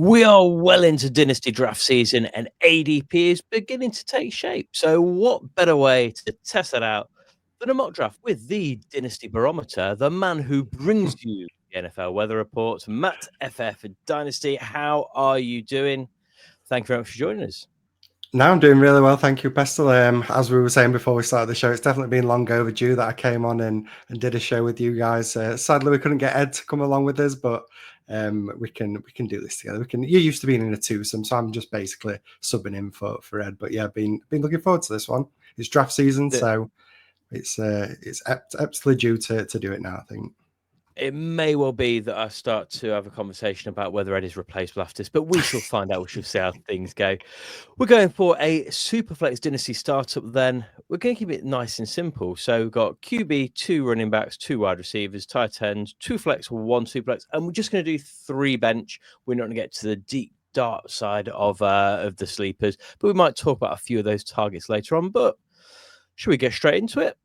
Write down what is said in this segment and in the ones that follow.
We are well into Dynasty Draft season and ADP is beginning to take shape. So what better way to test that out than a mock draft with the Dynasty Barometer, the man who brings you the NFL weather reports, MattFFDynasty. How are you doing? Thank you very much for joining us. No, I'm doing really well, thank you, Bestball. As we were saying before we started the show, it's definitely been long overdue that I came on and did a show with you guys. Sadly, we couldn't get Ed to come along with us, but we can do this together. You're used to being in a twosome, so I'm just basically subbing in for Ed. But yeah, been looking forward to this one. It's draft season, so it's absolutely due to do it now, I think. It may well be that I start to have a conversation about whether Ed is replaceable after this, but we shall find out. We shall see how things go. We're going for a SuperFlex Dynasty startup then. We're going to keep it nice and simple. So we've got QB, 2 running backs, 2 wide receivers, tight ends, 2 flex, 1 superflex, and we're just going to do 3 bench. We're not going to get to the deep dart side of the sleepers, but we might talk about a few of those targets later on. But should we get straight into it?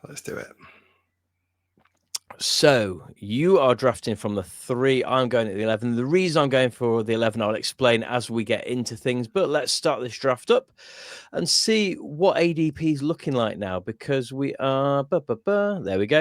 Let's do it. So you are drafting from the 3. I'm going at the 11. The reason I'm going for the 11, I'll explain as we get into things. But let's start this draft up and see what ADP is looking like now, because we are... There we go.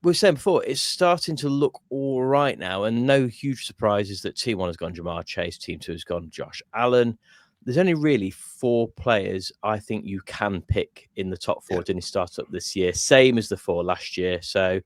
We were saying before, it's starting to look all right now, and no huge surprises that Team 1 has gone Jamar Chase, Team 2 has gone Josh Allen. There's only really 4 players I think you can pick in the top 4 Dynasty startup this year, same as the 4 last year. So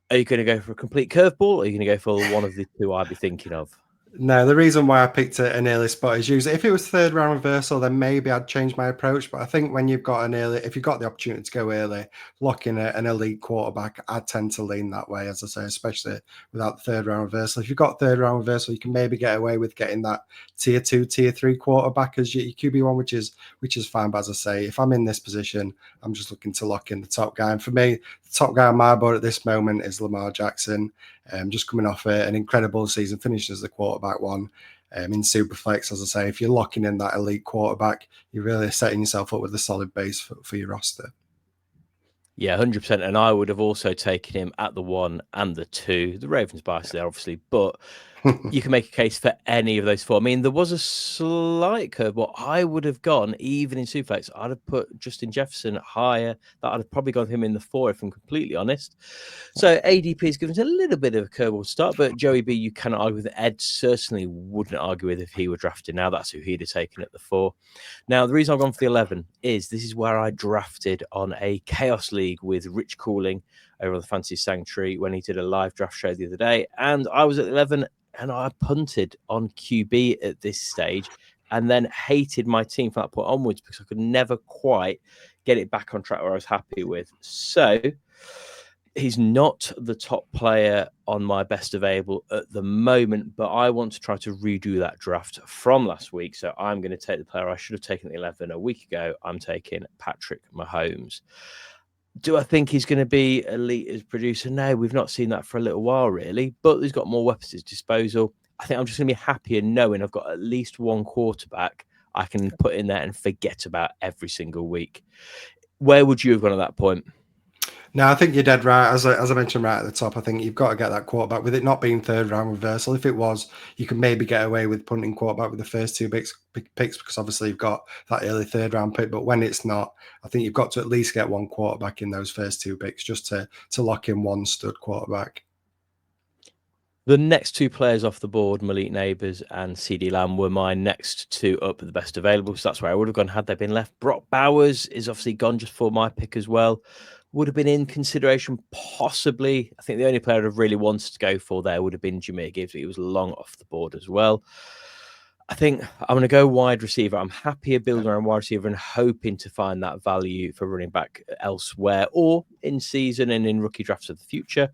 are you going to go for a complete curveball, or are you going to go for one of the 2 I'd be thinking of? No, the reason why I picked an early spot is usually if it was 3rd round reversal, then maybe I'd change my approach. But I think when you've got if you've got the opportunity to go early, lock in an elite quarterback, I tend to lean that way, as I say, especially without the 3rd round reversal. If you've got 3rd round reversal, you can maybe get away with getting that tier 2, tier 3 quarterback as your QB1, which is fine. But as I say, if I'm in this position, I'm just looking to lock in the top guy. And for me, the top guy on my board at this moment is Lamar Jackson. Just coming off an incredible season, finishing as the quarterback 1 in Superflex. As I say, if you're locking in that elite quarterback, you're really setting yourself up with a solid base for your roster. Yeah, 100%. And I would have also taken him at the 1 and the 2. The Ravens bias there, obviously, but you can make a case for any of those 4. I mean, there was a slight curve. What I would have gone, even in Superflex, I'd have put Justin Jefferson higher. That I'd have probably gone him in the 4, if I'm completely honest. So ADP has given us a little bit of a curveball start, but Joey B, you cannot argue with. Ed certainly wouldn't argue with if he were drafted now. That's who he'd have taken at the 4. Now, the reason I've gone for the 11 is this is where I drafted on a Chaos League with Rich Cooling over on the Fantasy Sanctuary when he did a live draft show the other day. And I was at 11 and I punted on QB at this stage and then hated my team from that point onwards because I could never quite get it back on track where I was happy with. So he's not the top player on my best available at the moment, but I want to try to redo that draft from last week. So I'm going to take the player I should have taken at 11 a week ago. I'm taking Patrick Mahomes. Do I think he's going to be elite as producer? No, we've not seen that for a little while, really. But he's got more weapons at his disposal. I think I'm just going to be happier knowing I've got at least 1 quarterback I can put in there and forget about every single week. Where would you have gone at that point? No, I think you're dead right. As I mentioned right at the top, I think you've got to get that quarterback. With it not being 3rd round reversal, if it was, you can maybe get away with punting quarterback with the first 2 picks because obviously you've got that early 3rd round pick. But when it's not, I think you've got to at least get 1 quarterback in those first 2 picks just to lock in 1 stud quarterback. The next 2 players off the board, Malik Neighbours and CeeDee Lamb, were my next 2 up at the best available. So that's where I would have gone had they been left. Brock Bowers is obviously gone just for my pick as well. Would have been in consideration, possibly. I think the only player I'd have really wanted to go for there would have been Jahmyr Gibbs, but he was long off the board as well. I think I'm going to go wide receiver. I'm happier building around wide receiver and hoping to find that value for running back elsewhere or in season and in rookie drafts of the future.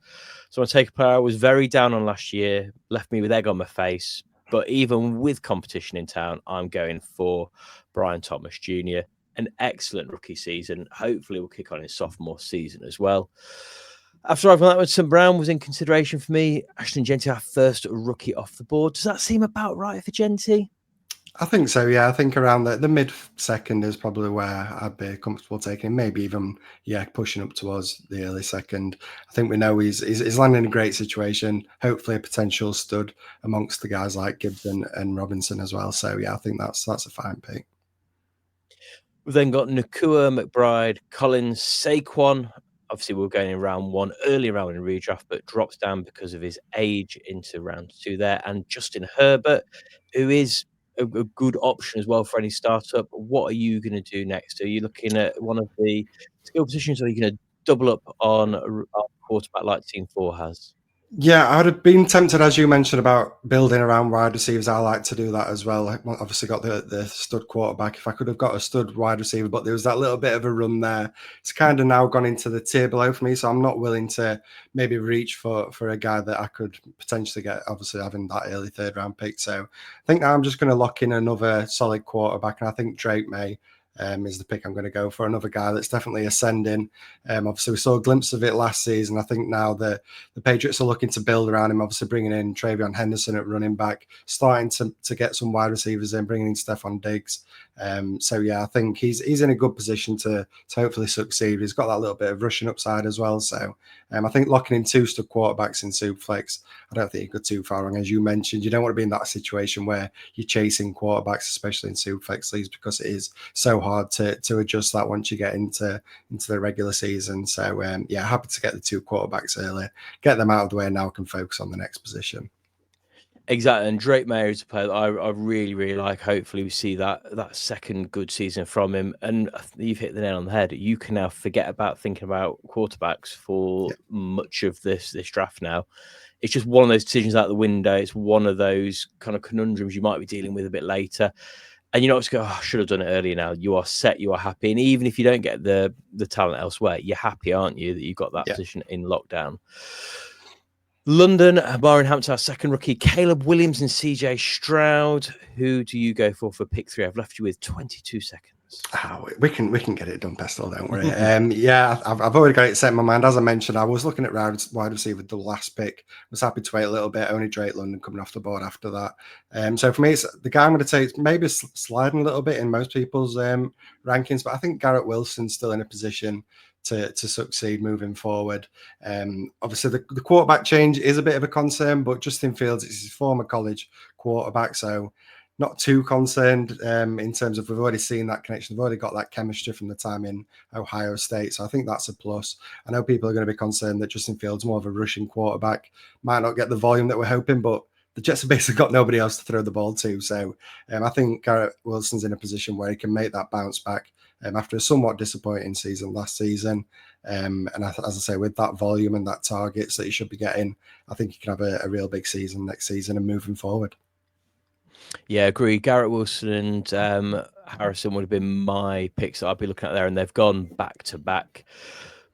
So I take a player I was very down on last year, left me with egg on my face. But even with competition in town, I'm going for Brian Thomas Jr., an excellent rookie season. Hopefully we'll kick on his sophomore season as well. After I've that, St. Brown was in consideration for me. Ashton Jeanty, our first rookie off the board. Does that seem about right for Jeanty? I think so, yeah. I think around the mid-second is probably where I'd be comfortable taking him. Maybe even, pushing up towards the early second. I think we know he's landing in a great situation. Hopefully a potential stud amongst the guys like Gibson and Robinson as well. So, yeah, I think that's a fine pick. We've then got Nakua, McBride, Collins, Saquon. Obviously, we were going in round 1, early round in redraft, but drops down because of his age into round 2 there. And Justin Herbert, who is a good option as well for any startup. What are you going to do next? Are you looking at one of the skill positions, or are you going to double up on a quarterback like Team 4 has? Yeah, I'd have been tempted, as you mentioned, about building around wide receivers. I like to do that as well. I obviously got the stud quarterback. If I could have got a stud wide receiver, but there was that little bit of a run there. It's kind of now gone into the tier below for me, so I'm not willing to maybe reach for a guy that I could potentially get, obviously having that early third round pick. So I think now I'm just going to lock in another solid quarterback, and I think Drake May is the pick I'm going to go for. Another guy that's definitely ascending. Obviously, we saw a glimpse of it last season. I think now the Patriots are looking to build around him, obviously bringing in TreVeyon Henderson at running back, starting to get some wide receivers in, bringing in Stephon Diggs. So, yeah, I think he's in a good position to hopefully succeed. He's got that little bit of rushing upside as well. So I think locking in 2 stud quarterbacks in SuperFlex, I don't think you go too far wrong. As you mentioned, you don't want to be in that situation where you're chasing quarterbacks, especially in SuperFlex leagues, because it is so hard to adjust that once you get into the regular season. So, happy to get the 2 quarterbacks early, get them out of the way, and now can focus on the next position. Exactly, and Drake May is a player that I really, really like. Hopefully, we see that second good season from him. And you've hit the nail on the head. You can now forget about thinking about quarterbacks for much of this draft now. It's just one of those decisions out the window. It's one of those kind of conundrums you might be dealing with a bit later. And you're not just go, I should have done it earlier now. You are set, you are happy. And even if you don't get the talent elsewhere, you're happy, aren't you, that you've got that position in lockdown. London, Byron Hampton, our second rookie, Caleb Williams and CJ Stroud. Who do you go for pick 3? I've left you with 22 seconds. Oh, we can get it done, Bestball, don't worry. I've already got it set in my mind. As I mentioned, I was looking at wide receiver the last pick. Was happy to wait a little bit. Only Drake London coming off the board after that. So for me, it's the guy I'm going to take. Maybe sliding a little bit in most people's rankings, but I think Garrett Wilson's still in a position to succeed moving forward. Obviously, the quarterback change is a bit of a concern, but Justin Fields is his former college quarterback, so not too concerned in terms of we've already seen that connection. We've already got that chemistry from the time in Ohio State. So I think that's a plus. I know people are going to be concerned that Justin Fields, more of a rushing quarterback, might not get the volume that we're hoping, but the Jets have basically got nobody else to throw the ball to. So I think Garrett Wilson's in a position where he can make that bounce back after a somewhat disappointing season last season. And as I say, with that volume and that targets that he should be getting, I think he can have a real big season next season and moving forward. Yeah, agree. Garrett Wilson and Harrison would have been my picks that I'd be looking at there, and they've gone back to back.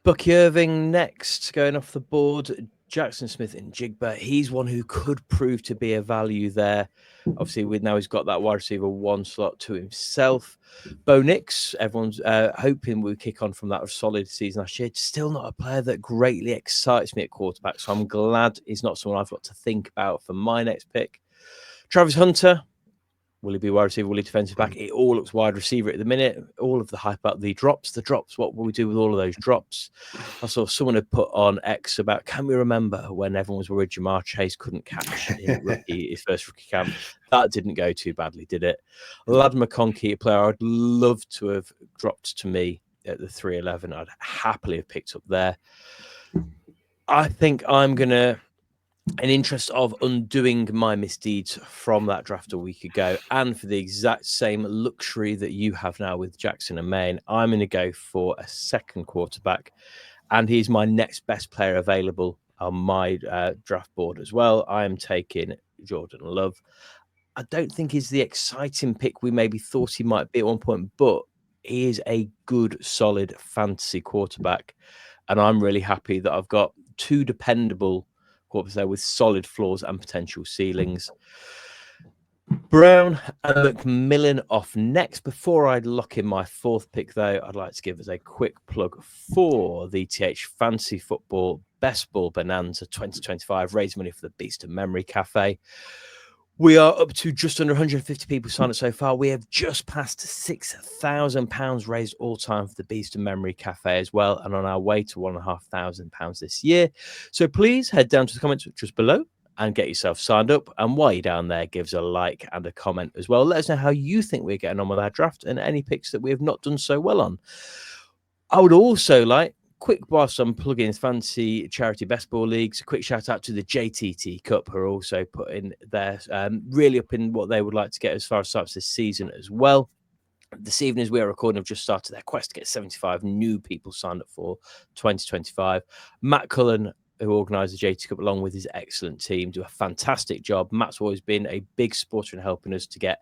Bucky Irving next, going off the board. Jackson Smith and Jigba. He's one who could prove to be a value there. Obviously, now he's got that wide receiver 1 slot to himself. Bo Nix, everyone's hoping we'll kick on from that solid season last year. Still not a player that greatly excites me at quarterback, so I'm glad he's not someone I've got to think about for my next pick. Travis Hunter, will he be wide receiver? Will he defensive back? It all looks wide receiver at the minute. All of the hype about the drops. What will we do with all of those drops? I saw someone had put on X about, can we remember when everyone was worried Jamar Chase couldn't catch his first rookie camp? That didn't go too badly, did it? Lad McConkey, a player I'd love to have dropped to me at the 3-11. I'd happily have picked up there. I think I'm going to, in interest of undoing my misdeeds from that draft a week ago, and for the exact same luxury that you have now with Jackson and Maine, I'm going to go for a second quarterback, and he's my next best player available on my draft board as well. I am taking Jordan Love. I don't think he's the exciting pick we maybe thought he might be at one point, but he is a good, solid fantasy quarterback, and I'm really happy that I've got 2 dependable quarterbacks there with solid floors and potential ceilings. Brown and McMillan off next. Before I lock in my 4th pick, though, I'd like to give us a quick plug for the TH Fantasy Football Bestball Bonanza 2025. Raise money for the Beast of Memory Cafe. We are up to just under 150 people signed up so far. We have just passed £6,000 raised all time for the Beast of Memory Cafe as well, and on our way to £1,500 this year. So please head down to the comments just below and get yourself signed up. And while you're down there, give us a like and a comment as well. Let us know how you think we're getting on with our draft and any picks that we have not done so well on. I would also like, quick whilst I'm plugging fancy charity Bestball leagues, a quick shout out to the JTT Cup, who are also putting their really up in what they would like to get as far as starts this season as well. This evening, as we are recording, have just started their quest to get 75 new people signed up for 2025. Matt Cullen, who organised the JT Cup along with his excellent team, do a fantastic job. Matt's always been a big supporter in helping us to get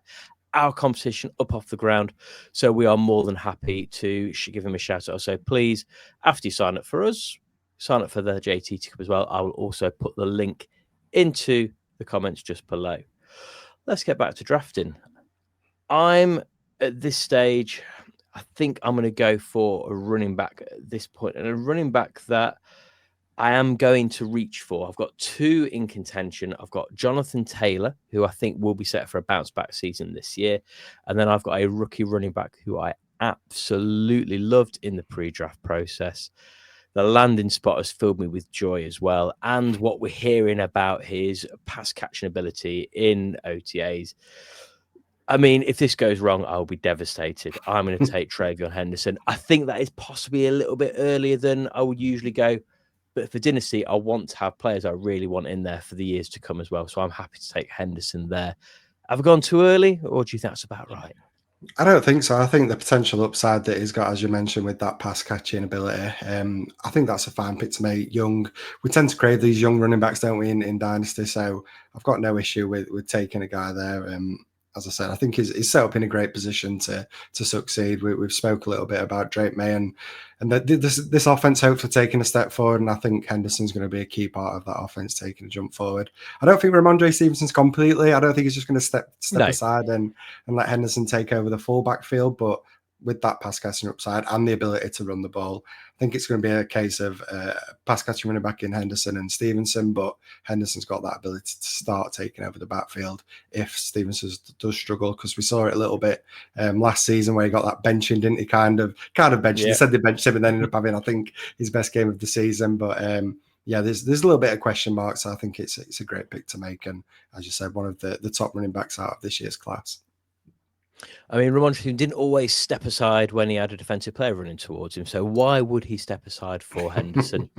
our competition up off the ground. So we are more than happy to give him a shout out. So please, after you sign up for us, sign up for the JT Cup as well. I will also put the link into the comments just below. Let's get back to drafting. I'm at this stage, I think I'm going to go for a running back at this point, and a running back that I am going to reach for. I've got two in contention. I've got Jonathan Taylor, who I think will be set for a bounce back season this year. And then I've got a rookie running back who I absolutely loved in the pre-draft process. The landing spot has filled me with joy as well. And what we're hearing about his pass catching ability in OTAs. I mean, if this goes wrong, I'll be devastated. I'm going to take TreVeyon Henderson. I think that is possibly a little bit earlier than I would usually go. But for Dynasty, I want to have players I really want in there for the years to come as well. So I'm happy to take Henderson there. Have I gone too early, or do you think that's about right? I don't think so. I think the potential upside that he's got, as you mentioned, with that pass catching ability, I think that's a fine pick to make. Young, we tend to crave these young running backs, don't we, in Dynasty? So I've got no issue with taking a guy there. As I said, I think he's set up in a great position to succeed. We've spoke a little bit about Drake May and this offense hopefully taking a step forward, and I think Henderson's going to be a key part of that offense taking a jump forward. I don't think Ramondre Stevenson's completely. I don't think he's just going to step aside and let Henderson take over the full backfield, but with that pass catching upside and the ability to run the ball, I think it's going to be a case of pass catching running back in Henderson and Stevenson, but Henderson's got that ability to start taking over the backfield if Stevenson does struggle, because we saw it a little bit last season where he got that benching, didn't he? Kind of benching. Yeah. They said they benched him and then ended up having, I think, his best game of the season, but yeah, there's a little bit of question marks. So I think it's a great pick to make, and as you said, one of the top running backs out of this year's class. I mean, Ramondre didn't always step aside when he had a defensive player running towards him. So why would he step aside for Henderson?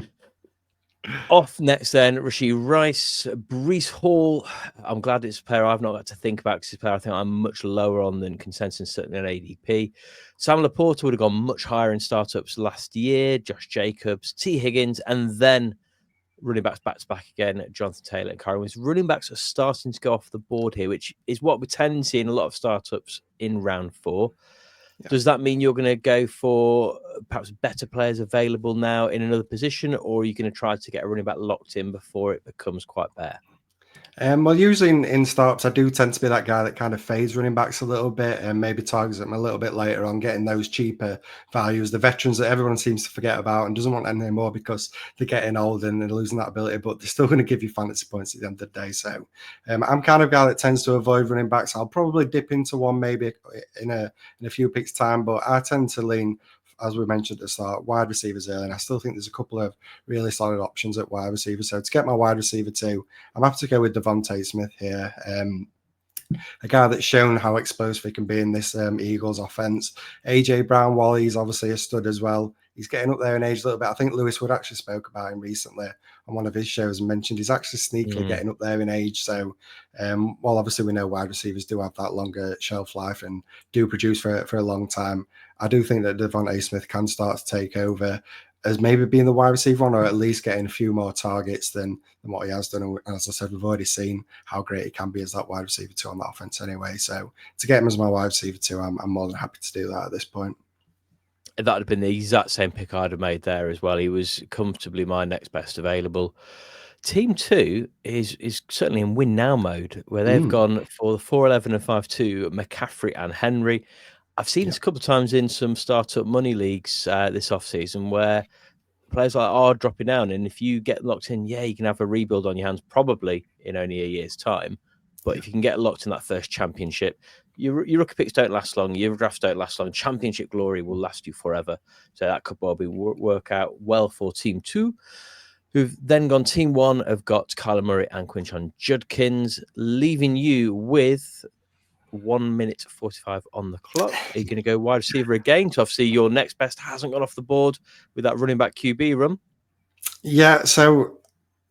Off next then, Rashee Rice, Breece Hall. I'm glad it's a player I've not got to think about, because it's a player I think I'm much lower on than consensus, certainly on ADP. Sam Laporta would have gone much higher in startups last year. Josh Jacobs, T. Higgins, and then running backs back to back again, Jonathan Taylor and Kyron Williams. Running backs are starting to go off the board here, which is what we tend to see in a lot of startups in round 4. Yeah. Does that mean you're going to go for perhaps better players available now in another position, or are you going to try to get a running back locked in before it becomes quite bare? Well, usually in startups, I do tend to be that guy that kind of fades running backs a little bit and maybe targets them a little bit later on, getting those cheaper values, the veterans that everyone seems to forget about and doesn't want anymore because they're getting old and they're losing that ability, but they're still going to give you fantasy points at the end of the day. So I'm kind of a guy that tends to avoid running backs. I'll probably dip into one maybe in a few picks time, but I tend to lean, as we mentioned at the start, wide receivers early. And I still think there's a couple of really solid options at wide receiver. So to get my wide receiver 2, I'm happy to go with Devontae Smith here. A guy that's shown how explosive he can be in this Eagles offense. AJ Brown, while he's obviously a stud as well, he's getting up there in age a little bit. I think Lewis Wood actually spoke about him recently on one of his shows and mentioned he's actually sneakily getting up there in age. So while obviously we know wide receivers do have that longer shelf life and do produce for a long time, I do think that Devontae Smith can start to take over as maybe being the wide receiver one, or at least getting a few more targets than what he has done. And as I said, we've already seen how great he can be as that wide receiver 2 on that offense anyway. So to get him as my wide receiver 2, I'm more than happy to do that at this point. That would have been the exact same pick I'd have made there as well. He was comfortably my next best available. Team 2 is certainly in win now mode, where they've gone for the 4-11 and 5-2, McCaffrey and Henry. I've seen this a couple of times in some startup money leagues this offseason where players are dropping down. And if you get locked in, you can have a rebuild on your hands probably in only a year's time. But if you can get locked in that first championship, your rookie picks don't last long, your drafts don't last long. Championship glory will last you forever. So that could probably work out well for Team 2, who've then gone Team 1, have got Kyler Murray and Quinton Judkins, leaving you with 1 minute 45 on the clock. Are you going to go wide receiver again? So obviously your next best hasn't gone off the board with that running back QB run. Yeah, so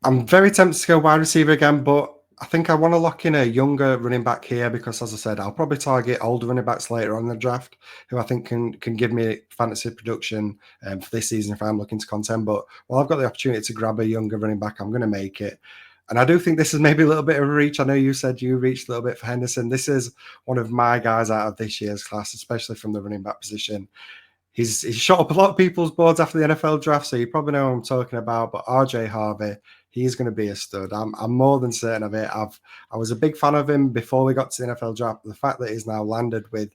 I'm very tempted to go wide receiver again, but I think I want to lock in a younger running back here because, as I said, I'll probably target older running backs later on in the draft who I think can give me fantasy production for this season if I'm looking to contend. But while I've got the opportunity to grab a younger running back, I'm going to make it. And I do think this is maybe a little bit of a reach. I know you said you reached a little bit for Henderson. This is one of my guys out of this year's class, especially from the running back position. He's shot up a lot of people's boards after the NFL draft, so you probably know what I'm talking about. But RJ Harvey, he's going to be a stud. I'm more than certain of it. I was a big fan of him before we got to the NFL draft. The fact that he's now landed with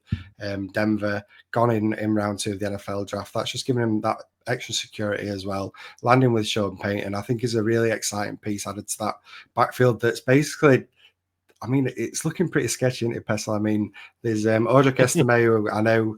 Denver, gone in round 2 of the NFL draft, that's just giving him that extra security as well. Landing with Sean Payton, I think is a really exciting piece added to that backfield that's basically, I mean, it's looking pretty sketchy, isn't it, Pestle? I mean, there's Audric Estime, who I know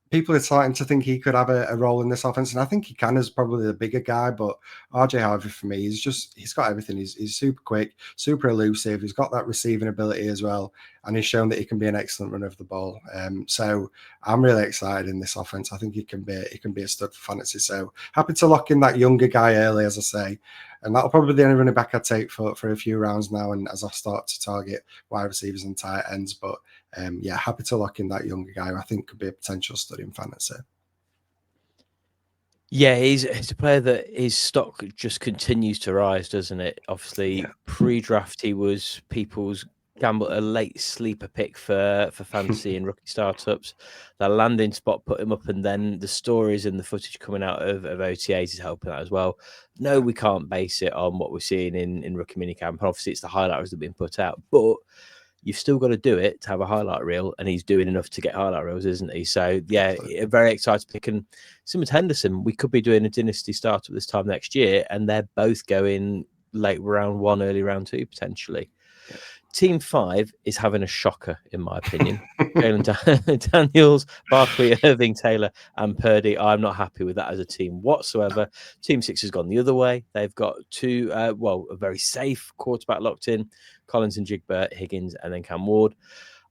people are starting to think he could have a role in this offense, and I think he can as probably the bigger guy. But RJ Harvey for me, he's got everything. He's super quick, super elusive. He's got that receiving ability as well, and he's shown that he can be an excellent runner of the ball. So I'm really excited in this offense. I think he can be a stud for fantasy. So happy to lock in that younger guy early, as I say. And that'll probably be the only running back I take for a few rounds now, and as I start to target wide receivers and tight ends. But yeah, happy to lock in that younger guy who I think could be a potential stud in fantasy. Yeah, he's a player that his stock just continues to rise, doesn't it? Obviously, pre-draft, he was people's gamble, a late sleeper pick for fantasy and rookie startups. That landing spot put him up, and then the stories and the footage coming out of OTAs is helping that as well. No, we can't base it on what we're seeing in rookie minicamp. And obviously, it's the highlighters that have been put out, but you've still got to do it to have a highlight reel, and he's doing enough to get highlight reels, isn't he? So, yeah, very excited to pick. And similar to Henderson, we could be doing a Dynasty startup this time next year, and they're both going late round 1, early round 2, potentially. Yeah. Team 5 is having a shocker, in my opinion. Jalen Daniels, Barkley, Irving, Taylor, and Purdy. I'm not happy with that as a team whatsoever. Team 6 has gone the other way. They've got a very safe quarterback locked in, Collins and Jigbert, Higgins, and then Cam Ward.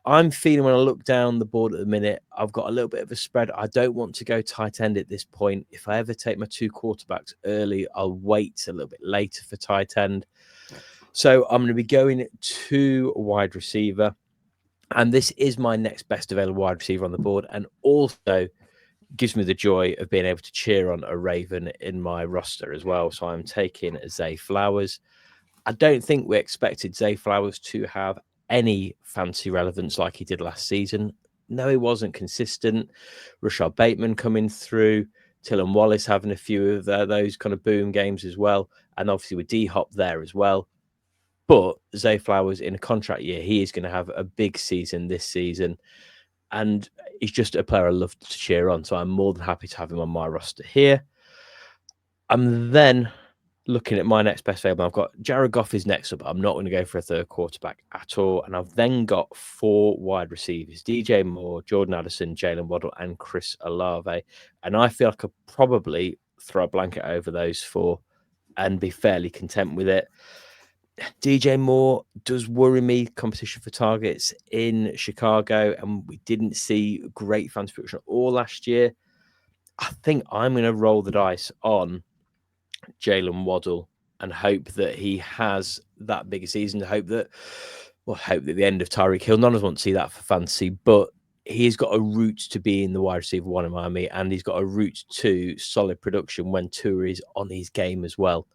I'm feeling when I look down the board at the minute, I've got a little bit of a spread. I don't want to go tight end at this point. If I ever take my 2 quarterbacks early, I'll wait a little bit later for tight end. So I'm going to be going to wide receiver. And this is my next best available wide receiver on the board, and also gives me the joy of being able to cheer on a Raven in my roster as well. So I'm taking Zay Flowers. I don't think we expected Zay Flowers to have any fantasy relevance like he did last season. No, he wasn't consistent. Rashad Bateman coming through, Tylan Wallace having a few of those kind of boom games as well, and obviously with D-Hop there as well. But Zay Flowers in a contract year, he is going to have a big season this season. And he's just a player I love to cheer on. So I'm more than happy to have him on my roster here. I'm then looking at my next best available. I've got Jared Goff is next up. I'm not going to go for a third quarterback at all. And I've then got 4 wide receivers: DJ Moore, Jordan Addison, Jalen Waddle, and Chris Olave. And I feel I could probably throw a blanket over those 4 and be fairly content with it. DJ Moore does worry me. Competition for targets in Chicago, and we didn't see great fantasy production all last year. I think I'm going to roll the dice on Jalen Waddle and hope that he has that bigger season. Hope that the end of Tyreek Hill. None of us want to see that for fantasy, but he's got a route to being the wide receiver 1 in Miami, and he's got a route to solid production when Tua is on his game as well.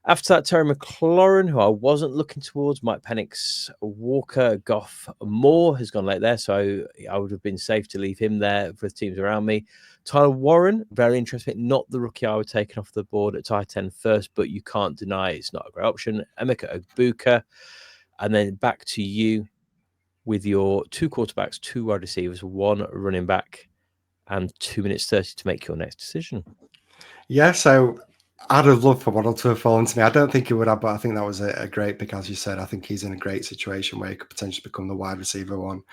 After that, Terry McLaurin, who I wasn't looking towards, Mike Penix, Walker, Goff, Moore has gone late there, so I would have been safe to leave him there for the teams around me. Tyler Warren, very interesting. Not the rookie I would take off the board at tight end first, but you can't deny it's not a great option. Emeka Egbuka, and then back to you with your 2 quarterbacks, 2 wide receivers, 1 running back, and 2 minutes 30 to make your next decision. Yeah, so I'd have loved for Waddle to have fallen to me. I don't think he would have, but I think that was a great pick, as you said. I think he's in a great situation where he could potentially become the wide receiver one,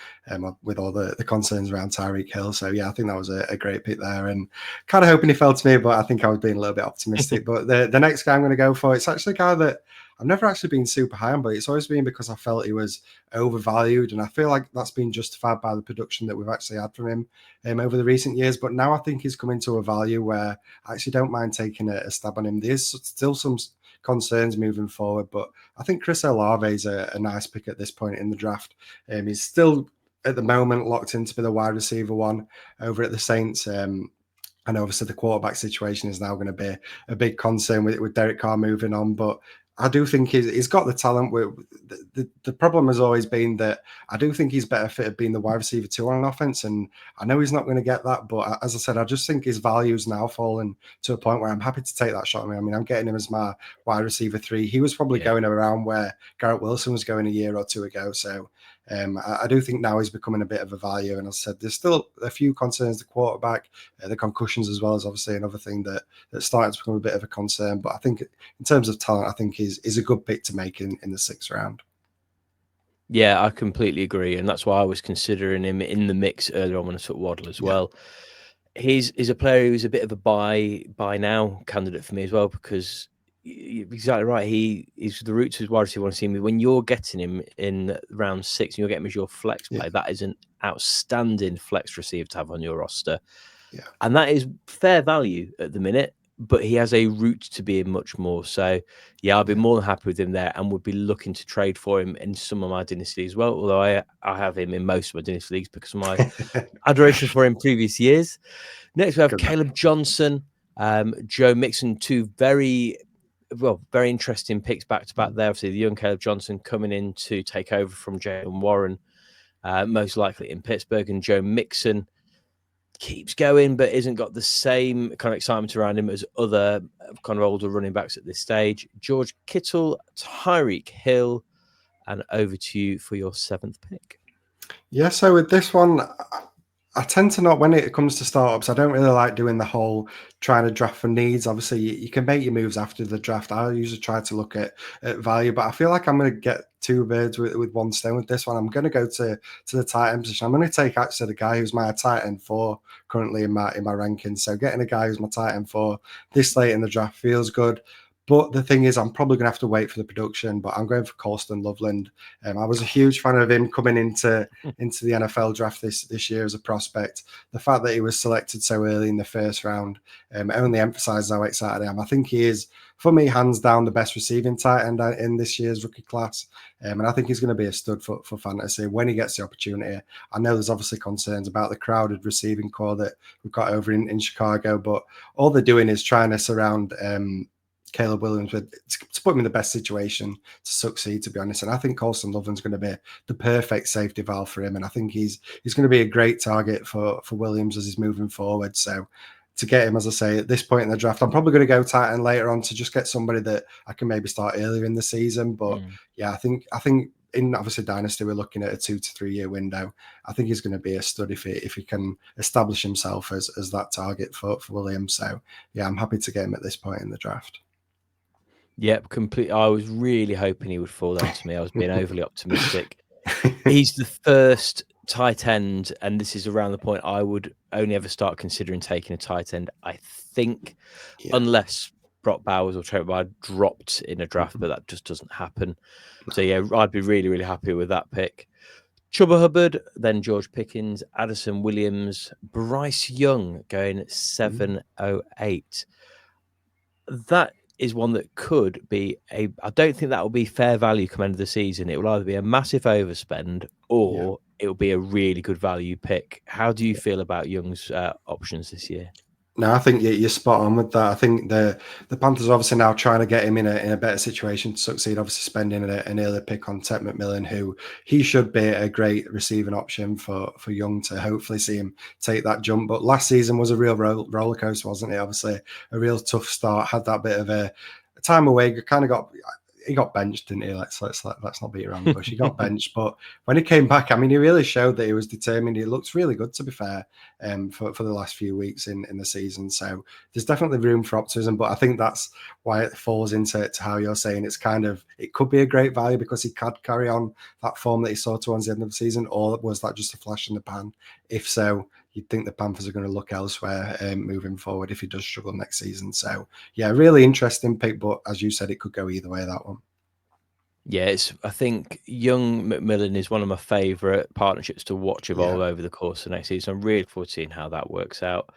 with all the concerns around Tyreek Hill. So yeah, I think that was a great pick there, and kind of hoping he fell to me, but I think I was being a little bit optimistic. But the next guy I'm going to go for, it's actually a guy that I've never actually been super high on, but it's always been because I felt he was overvalued, and I feel like that's been justified by the production that we've actually had from him over the recent years. But now I think he's coming to a value where I actually don't mind taking a stab on him. There's still some concerns moving forward, but I think Chris Olave is a nice pick at this point in the draft. He's still at the moment locked in to be the wide receiver one over at the Saints. And obviously the quarterback situation is now going to be a big concern with Derek Carr moving on, but I do think he's got the talent. The problem has always been that I do think he's better fitted being the wide receiver 2 on an offense, and I know he's not going to get that, but as I said, I just think his value's now fallen to a point where I'm happy to take that shot. I mean, I'm getting him as my wide receiver 3. He was probably going around where Garrett Wilson was going a year or two ago, so I do think now he's becoming a bit of a value. And as I said, there's still a few concerns, the quarterback, the concussions as well, is obviously another thing that's starting to become a bit of a concern. But I think in terms of talent, I think he's a good pick to make in the 6th round. Yeah, I completely agree. And that's why I was considering him in the mix earlier on when I took Waddle as well. He's a player who's a bit of a buy now candidate for me as well, because you're exactly right. He's the route to his wide receiver want to see me. When you're getting him in round 6 and you're getting him as your flex play, that is an outstanding flex receiver to have on your roster. Yeah. And that is fair value at the minute, but he has a route to being much more. So yeah, I'd be more than happy with him there and would be looking to trade for him in some of my dynasty as well. Although I have him in most of my dynasty leagues because of my adoration for him previous years. Next, we have Caleb Johnson, Joe Mixon, 2 very interesting picks back to back there. Obviously, the young Caleb Johnson coming in to take over from Jaylen Warren, most likely in Pittsburgh, and Joe Mixon keeps going, but isn't got the same kind of excitement around him as other kind of older running backs at this stage. George Kittle, Tyreek Hill, and over to you for your 7th pick. Yeah, so with this one, I tend to not, when it comes to startups, I don't really like doing the whole trying to draft for needs. Obviously, you can make your moves after the draft. I usually try to look at value, but I feel like I'm going to get 2 birds with one stone with this one. I'm going to go to the tight end position. I'm going to take actually the guy who's my tight end 4 currently in my rankings. So getting a guy who's my tight end 4 this late in the draft feels good. But the thing is, I'm probably going to have to wait for the production, but I'm going for Colston Loveland. I was a huge fan of him coming into the NFL draft this year as a prospect. The fact that he was selected so early in the 1st round only emphasizes how excited I am. I think he is, for me, hands down the best receiving tight end in this year's rookie class. And I think he's going to be a stud for fantasy when he gets the opportunity. I know there's obviously concerns about the crowded receiving core that we've got over in Chicago, but all they're doing is trying to surround Caleb Williams to put him in the best situation to succeed, to be honest. And I think Colston Loveland's going to be the perfect safety valve for him. And I think he's going to be a great target for Williams as he's moving forward. So to get him, as I say, at this point in the draft, I'm probably going to go tight end later on to just get somebody that I can maybe start earlier in the season. But yeah, I think in obviously Dynasty, we're looking at a 2 to 3 year window. I think he's going to be a stud if he can establish himself as that target for Williams. So yeah, I'm happy to get him at this point in the draft. Yep, completely. I was really hoping he would fall down to me. I was being overly optimistic. He's the first tight end, and this is around the point I would only ever start considering taking a tight end, I think, unless Brock Bowers or Trevor Bauer dropped in a draft, but that just doesn't happen. So yeah, I'd be really, really happy with that pick. Chuba Hubbard, then George Pickens, Addison Williams, Bryce Young going 708. That is one that could be I don't think that will be fair value come end of the season. It will either be a massive overspend or it will be a really good value pick. How do you feel about Young's options this year? No, I think you're spot on with that. I think the Panthers are obviously now trying to get him in a better situation to succeed. Obviously, spending an early pick on Ted McMillan, who he should be a great receiving option for Young to hopefully see him take that jump. But last season was a real roller coaster, wasn't it? Obviously, a real tough start. Had that bit of a time away. Kind of got he got benched, didn't he? Let's not beat around the bush. He got benched, but when he came back, I mean, he really showed that he was determined. He looks really good, to be fair, for the last few weeks in the season. So there's definitely room for optimism, but I think that's why it falls into how you're saying it's kind of, it could be a great value because he could carry on that form that he saw towards the end of the season, or was that just a flash in the pan? If so, you'd think the Panthers are going to look elsewhere moving forward if he does struggle next season. So, yeah, really interesting pick, but as you said, it could go either way, that one. Yeah, I think Young McMillan is one of my favourite partnerships to watch evolve over the course of next season. I'm really forward to seeing how that works out.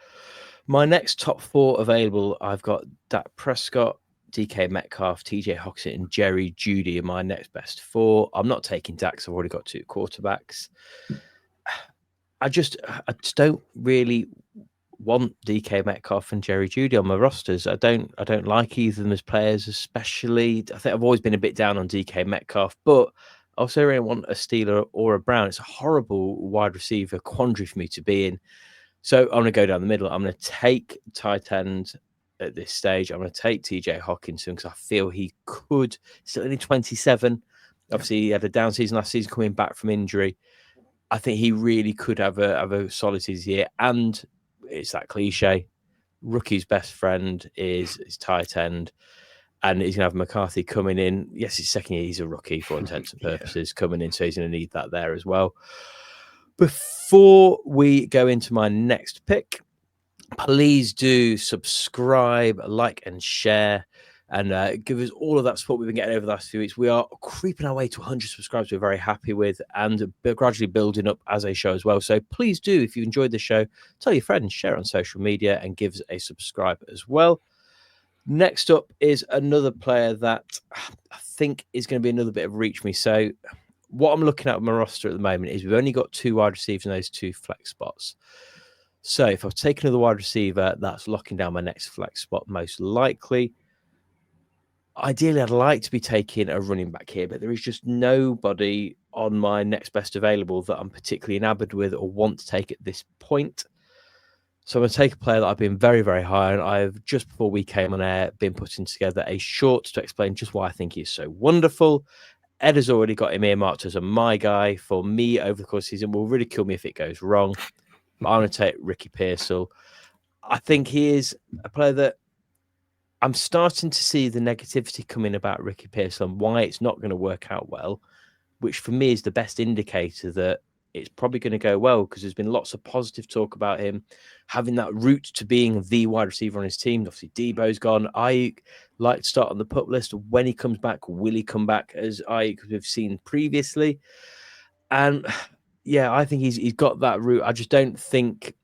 My next top 4 available, I've got Dak Prescott, DK Metcalf, TJ Hockenson, and Jerry Jeudy in my next best 4. I'm not taking Dak because I've already got 2 quarterbacks. I just don't really want DK Metcalf and Jerry Jeudy on my rosters. I don't like either of them as players, especially. I think I've always been a bit down on DK Metcalf, but I also really want a Steeler or a Brown. It's a horrible wide receiver quandary for me to be in. So I'm going to go down the middle. I'm going to take tight end at this stage. I'm going to take TJ Hockenson because I feel he could, still only 27. Obviously, he had a down season last season coming back from injury. I think he really could have a solid season here. And it's that cliche. Rookie's best friend is tight end. And he's going to have McCarthy coming in. Yes, his second year, he's a rookie for intents and purposes coming in. So he's going to need that there as well. Before we go into my next pick, please do subscribe, like, and share. And give us all of that support we've been getting over the last few weeks. We are creeping our way to 100 subscribers we're very happy with, and gradually building up as a show as well. So please do, if you enjoyed the show, tell your friends, share it on social media, and give us a subscribe as well. Next up is another player that I think is going to be another bit of reach for me. So what I'm looking at with my roster at the moment is we've only got 2 wide receivers in those 2 flex spots. So if I've taken another wide receiver, that's locking down my next flex spot most likely. Ideally, I'd like to be taking a running back here, but there is just nobody on my next best available that I'm particularly enamored with or want to take at this point. So I'm going to take a player that I've been very, very high on. I've, just before we came on air, been putting together a short to explain just why I think he's so wonderful. Ed has already got him earmarked as my guy for me over the course of the season. Will ridicule me if it goes wrong. But I'm going to take Ricky Pearsall. I think he is a player that I'm starting to see the negativity coming about Ricky Pearsall and why it's not going to work out well, which for me is the best indicator that it's probably going to go well, because there's been lots of positive talk about him having that route to being the wide receiver on his team. Obviously, Debo's gone. I like to start on the pup list. When he comes back, will he come back as we've seen previously? And yeah, I think he's got that route. I just don't think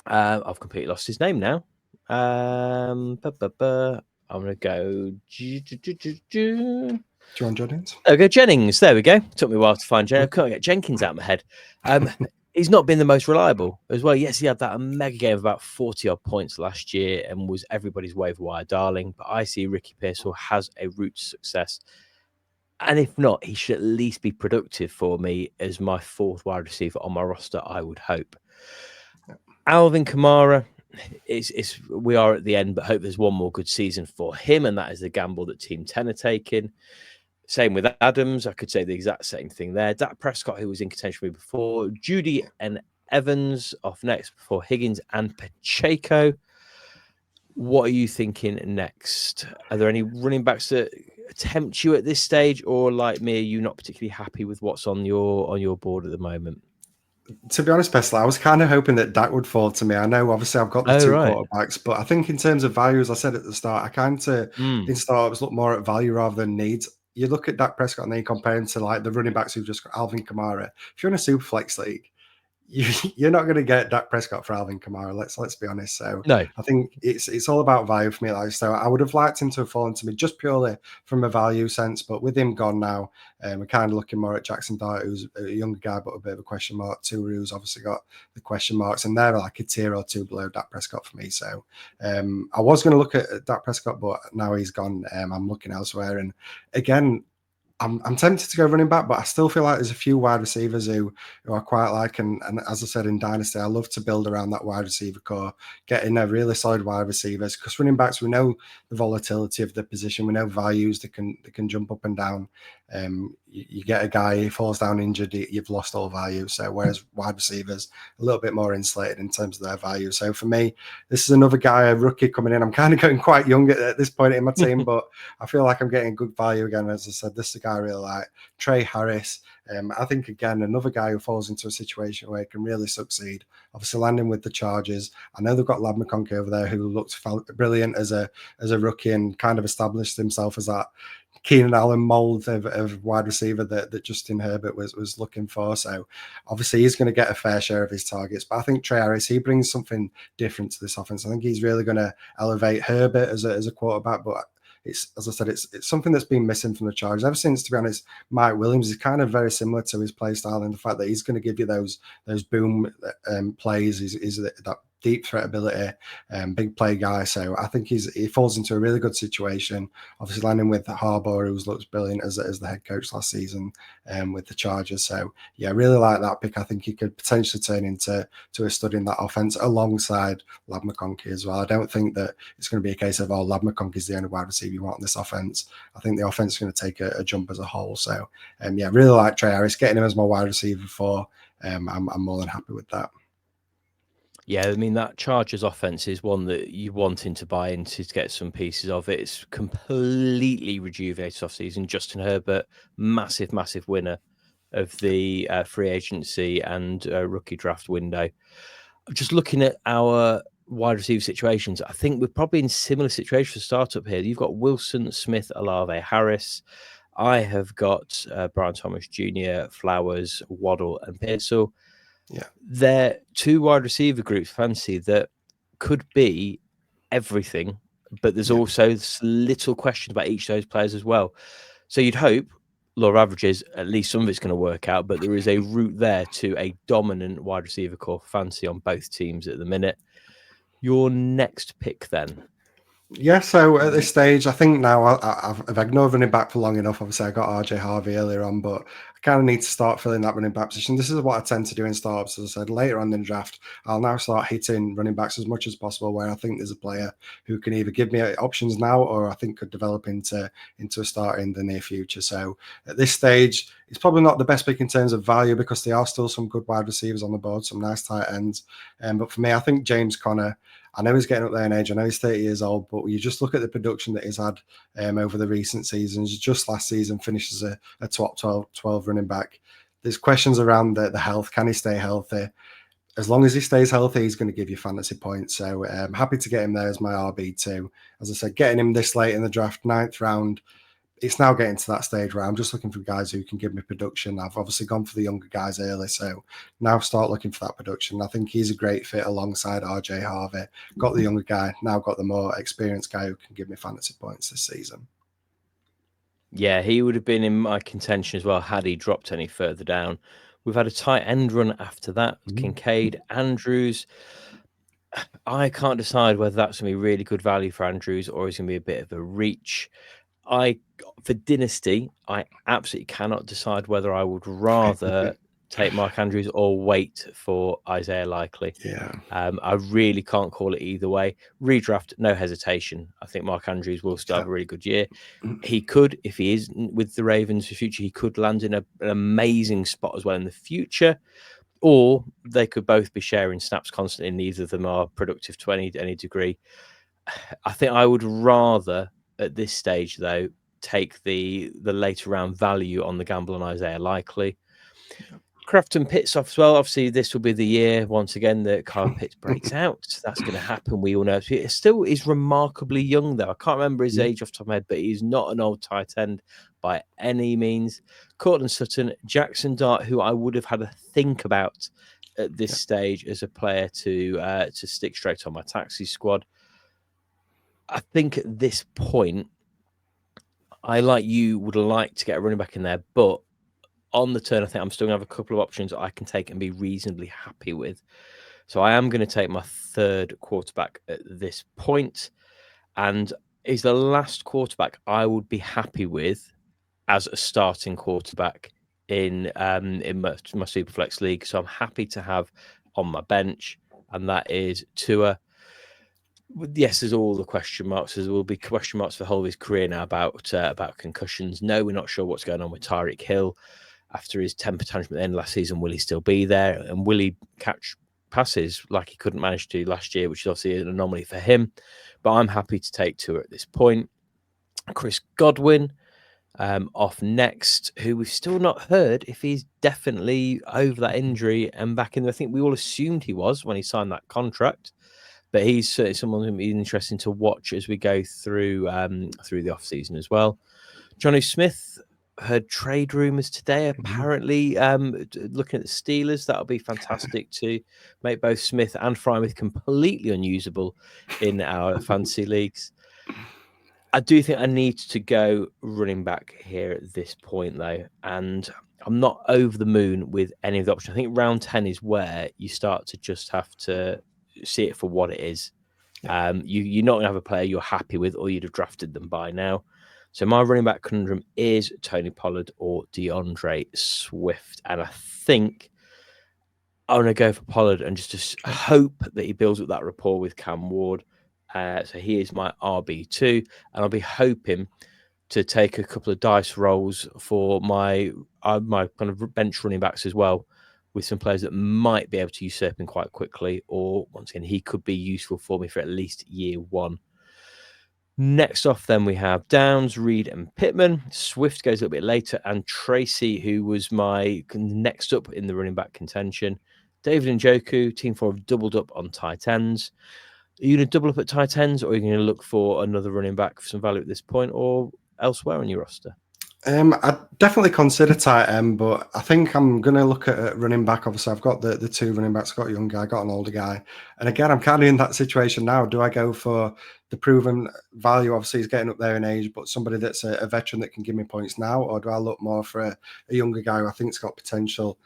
I've completely lost his name now. I'm going to go John Jennings. Okay, Jennings. There we go. Took me a while to find Jennings. I couldn't get Jenkins out of my head. He's not been the most reliable as well. Yes, he had that mega game of about 40 odd points last year and was everybody's waiver wire darling. But I see Ricky Pearsall has a route to success. And if not, he should at least be productive for me as my 4th wide receiver on my roster, I would hope. Alvin Kamara, we are at the end, but hope there's one more good season for him, and that is the gamble that Team 10 are taking. Same with Adams. I could say the exact same thing there. Dak Prescott, who was in contention with before. Jeudy and Evans off next before Higgins and Pacheco. What are you thinking next? Are there any running backs that tempt you at this stage, or like me, are you not particularly happy with what's on your board at the moment? To be honest, Pestle, I was kind of hoping that Dak would fall to me. I know, obviously, I've got the 2 quarterbacks, but I think in terms of value, as I said at the start, I kind of in startups look more at value rather than needs. You look at Dak Prescott and then you compare him to like the running backs who've just got Alvin Kamara. If you're in a SuperFlex league, you're not going to get Dak Prescott for Alvin Kamara. Let's be honest. So no, I think it's all about value for me. Like, so I would have liked him to have fallen to me just purely from a value sense, but with him gone now, we're kind of looking more at Jackson Dart, who's a younger guy but a bit of a question mark. Toure, who's obviously got the question marks, and they're like a tier or 2 below Dak Prescott for me. So I was going to look at Dak Prescott, but now he's gone. I'm looking elsewhere, and again, I'm tempted to go running back, but I still feel like there's a few wide receivers who I quite like. And as I said in Dynasty, I love to build around that wide receiver core, getting a really solid wide receivers. Because running backs, we know the volatility of the position, we know values that can jump up and down. You get a guy who falls down injured, you've lost all value. So whereas wide receivers a little bit more insulated in terms of their value. So for me, this is another guy, a rookie coming in. I'm kind of going quite young at this point in my team, but I feel like I'm getting good value again. As I said, this is a guy I really like. Trey Harris. I think, again, another guy who falls into a situation where he can really succeed. Obviously, landing with the Chargers. I know they've got Lab McConkey over there who looked brilliant as a rookie and kind of established himself as that Keenan Allen mold of wide receiver that Justin Herbert was looking for. So obviously he's going to get a fair share of his targets. But I think Trey Harris, he brings something different to this offense. I think he's really going to elevate Herbert as a quarterback. But it's, as I said, it's something that's been missing from the Chargers ever since, to be honest. Mike Williams is kind of very similar to his play style in the fact that he's going to give you those boom plays. He's that deep threat ability, big play guy. So I think he falls into a really good situation. Obviously landing with Harbaugh, who looks brilliant as the head coach last season with the Chargers. So yeah, I really like that pick. I think he could potentially turn into a stud in that offense alongside Lab McConkey as well. I don't think that it's going to be a case of, Lab McConkey is the only wide receiver you want in this offense. I think the offense is going to take a jump as a whole. So yeah, really like Trey Harris. Getting him as my wide receiver for, I'm more than happy with that. Yeah, I mean, that Chargers offense is one that you wanting to buy into to get some pieces of it. It's completely rejuvenated off season. Justin Herbert, massive winner of the free agency and rookie draft window. Just looking at our wide receiver situations, I think we're probably in similar situations for startup here. You've got Wilson, Smith, Olave, Harris. I have got Brian Thomas Jr., Flowers, Waddle, and Pearsall. Yeah, they're two wide receiver groups fancy that could be everything, but there's also this little question about each of those players as well. So you'd hope lower averages, at least some of it's going to work out, but there is a route there to a dominant wide receiver core fancy on both teams at the minute. Your next pick then? Yeah, so at this stage, I think now I've ignored running back for long enough. Obviously, I got RJ Harvey earlier on, but I kind of need to start filling that running back position. This is what I tend to do in startups. As I said, later on in the draft, I'll now start hitting running backs as much as possible where I think there's a player who can either give me options now or I think could develop into a start in the near future. So at this stage, it's probably not the best pick in terms of value because there are still some good wide receivers on the board, some nice tight ends. But for me, I think James Conner, I know he's getting up there in age. I know he's 30 years old, but you just look at the production that he's had over the recent seasons. Just last season finished as a top 12 running back. There's questions around the health. Can he stay healthy? As long as he stays healthy, he's going to give you fantasy points. So I'm happy to get him there as my RB2. As I said, getting him this late in the draft, 9th round, it's now getting to that stage where I'm just looking for guys who can give me production. I've obviously gone for the younger guys early, so now start looking for that production. I think he's a great fit alongside RJ Harvey. Got the younger guy, now got the more experienced guy who can give me fantasy points this season. Yeah, he would have been in my contention as well had he dropped any further down. We've had a tight end run after that. Kincaid, Andrews. I can't decide whether that's going to be really good value for Andrews or is going to be a bit of a reach. For Dynasty, I absolutely cannot decide whether I would rather take Mark Andrews or wait for Isaiah Likely. Yeah. I really can't call it either way. Redraft, no hesitation. I think Mark Andrews will still have a really good year. He could, if he is with the Ravens for future, he could land in an amazing spot as well in the future. Or they could both be sharing snaps constantly. Neither of them are productive to any degree. I think I would rather, at this stage, though, take the later round value on the gamble on Isaiah Likely. Kraft and Pitts off as well. Obviously, this will be the year once again that Kyle Pitts breaks out. That's going to happen. We all know. He still is remarkably young, though. I can't remember his age off the top of my head, but he's not an old tight end by any means. Cortland Sutton, Jackson Dart, who I would have had a think about at this stage as a player to stick straight on my taxi squad. I think at this point, I like you would like to get a running back in there, but on the turn, I think I'm still going to have a couple of options I can take and be reasonably happy with. So I am going to take my third quarterback at this point, and is the last quarterback I would be happy with as a starting quarterback in my SuperFlex league. So I'm happy to have on my bench, and that is Tua. Yes, there's all the question marks. There will be question marks for the whole of his career now about concussions. No, we're not sure what's going on with Tyreek Hill after his temper tantrum at the end of last season. Will he still be there? And will he catch passes like he couldn't manage to last year, which is obviously an anomaly for him? But I'm happy to take Tua at this point. Chris Godwin off next, who we've still not heard if he's definitely over that injury and back in. I think we all assumed he was when he signed that contract. But he's certainly someone who'll be interesting to watch as we go through the off season as well. Johnny Smith, heard trade rumors today. Apparently, looking at the Steelers, that'll be fantastic to make both Smith and Frymouth completely unusable in our fantasy leagues. I do think I need to go running back here at this point, though, and I'm not over the moon with any of the options. I think round 10 is where you start to just have to see it for what it is. Yeah. You're not going to have a player you're happy with, or you'd have drafted them by now. So my running back conundrum is Tony Pollard or DeAndre Swift. And I think I'm going to go for Pollard and just hope that he builds up that rapport with Cam Ward. So he is my RB2. And I'll be hoping to take a couple of dice rolls for my kind of bench running backs as well, with some players that might be able to usurp him quite quickly, or once again, he could be useful for me for at least year one. Next off, then we have Downs, Reed, and Pittman. Swift goes a little bit later, and Tracy, who was my next up in the running back contention. David Njoku, Team 4 have doubled up on tight ends. Are you going to double up at tight ends, or are you going to look for another running back for some value at this point, or elsewhere on your roster? I'd definitely consider tight end, but I think I'm going to look at running back. Obviously, I've got the two running backs. I've got a young guy, got an older guy. And again, I'm kind of in that situation now. Do I go for the proven value? Obviously, he's getting up there in age, but somebody that's a veteran that can give me points now, or do I look more for a younger guy who I think's got potential?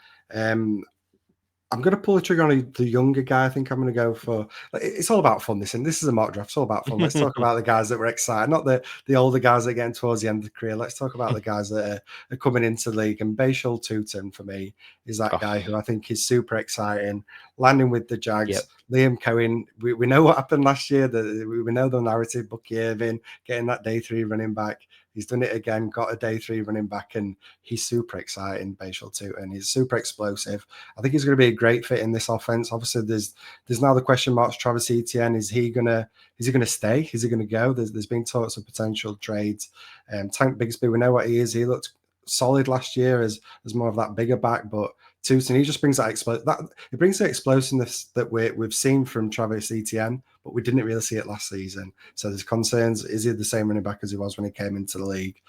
I'm going to pull the trigger on the younger guy. I think I'm going to go for. It's all about fun. This is a mock draft. It's all about fun. Let's talk about the guys that were excited, not the older guys that are getting towards the end of the career. Let's talk about the guys that are coming into the league. And Bhayshul Tuten for me is that guy who I think is super exciting. Landing with the Jags, yep. Liam Cohen. We know what happened last year. We know the narrative. Bucky Irving getting that day 3 running back. He's done it again, got a day 3 running back, and he's super exciting, Bhayshul Tuten. He's super explosive. I think he's going to be a great fit in this offense. Obviously, there's now the question marks. Travis Etienne, is he going to stay? Is he going to go? There's been talks of potential trades. Tank Bigsby, we know what he is. He looked solid last year as more of that bigger back, but Tuten, he just brings it brings the explosiveness that we've seen from Travis Etienne, but we didn't really see it last season. So there's concerns. Is he the same running back as he was when he came into the league?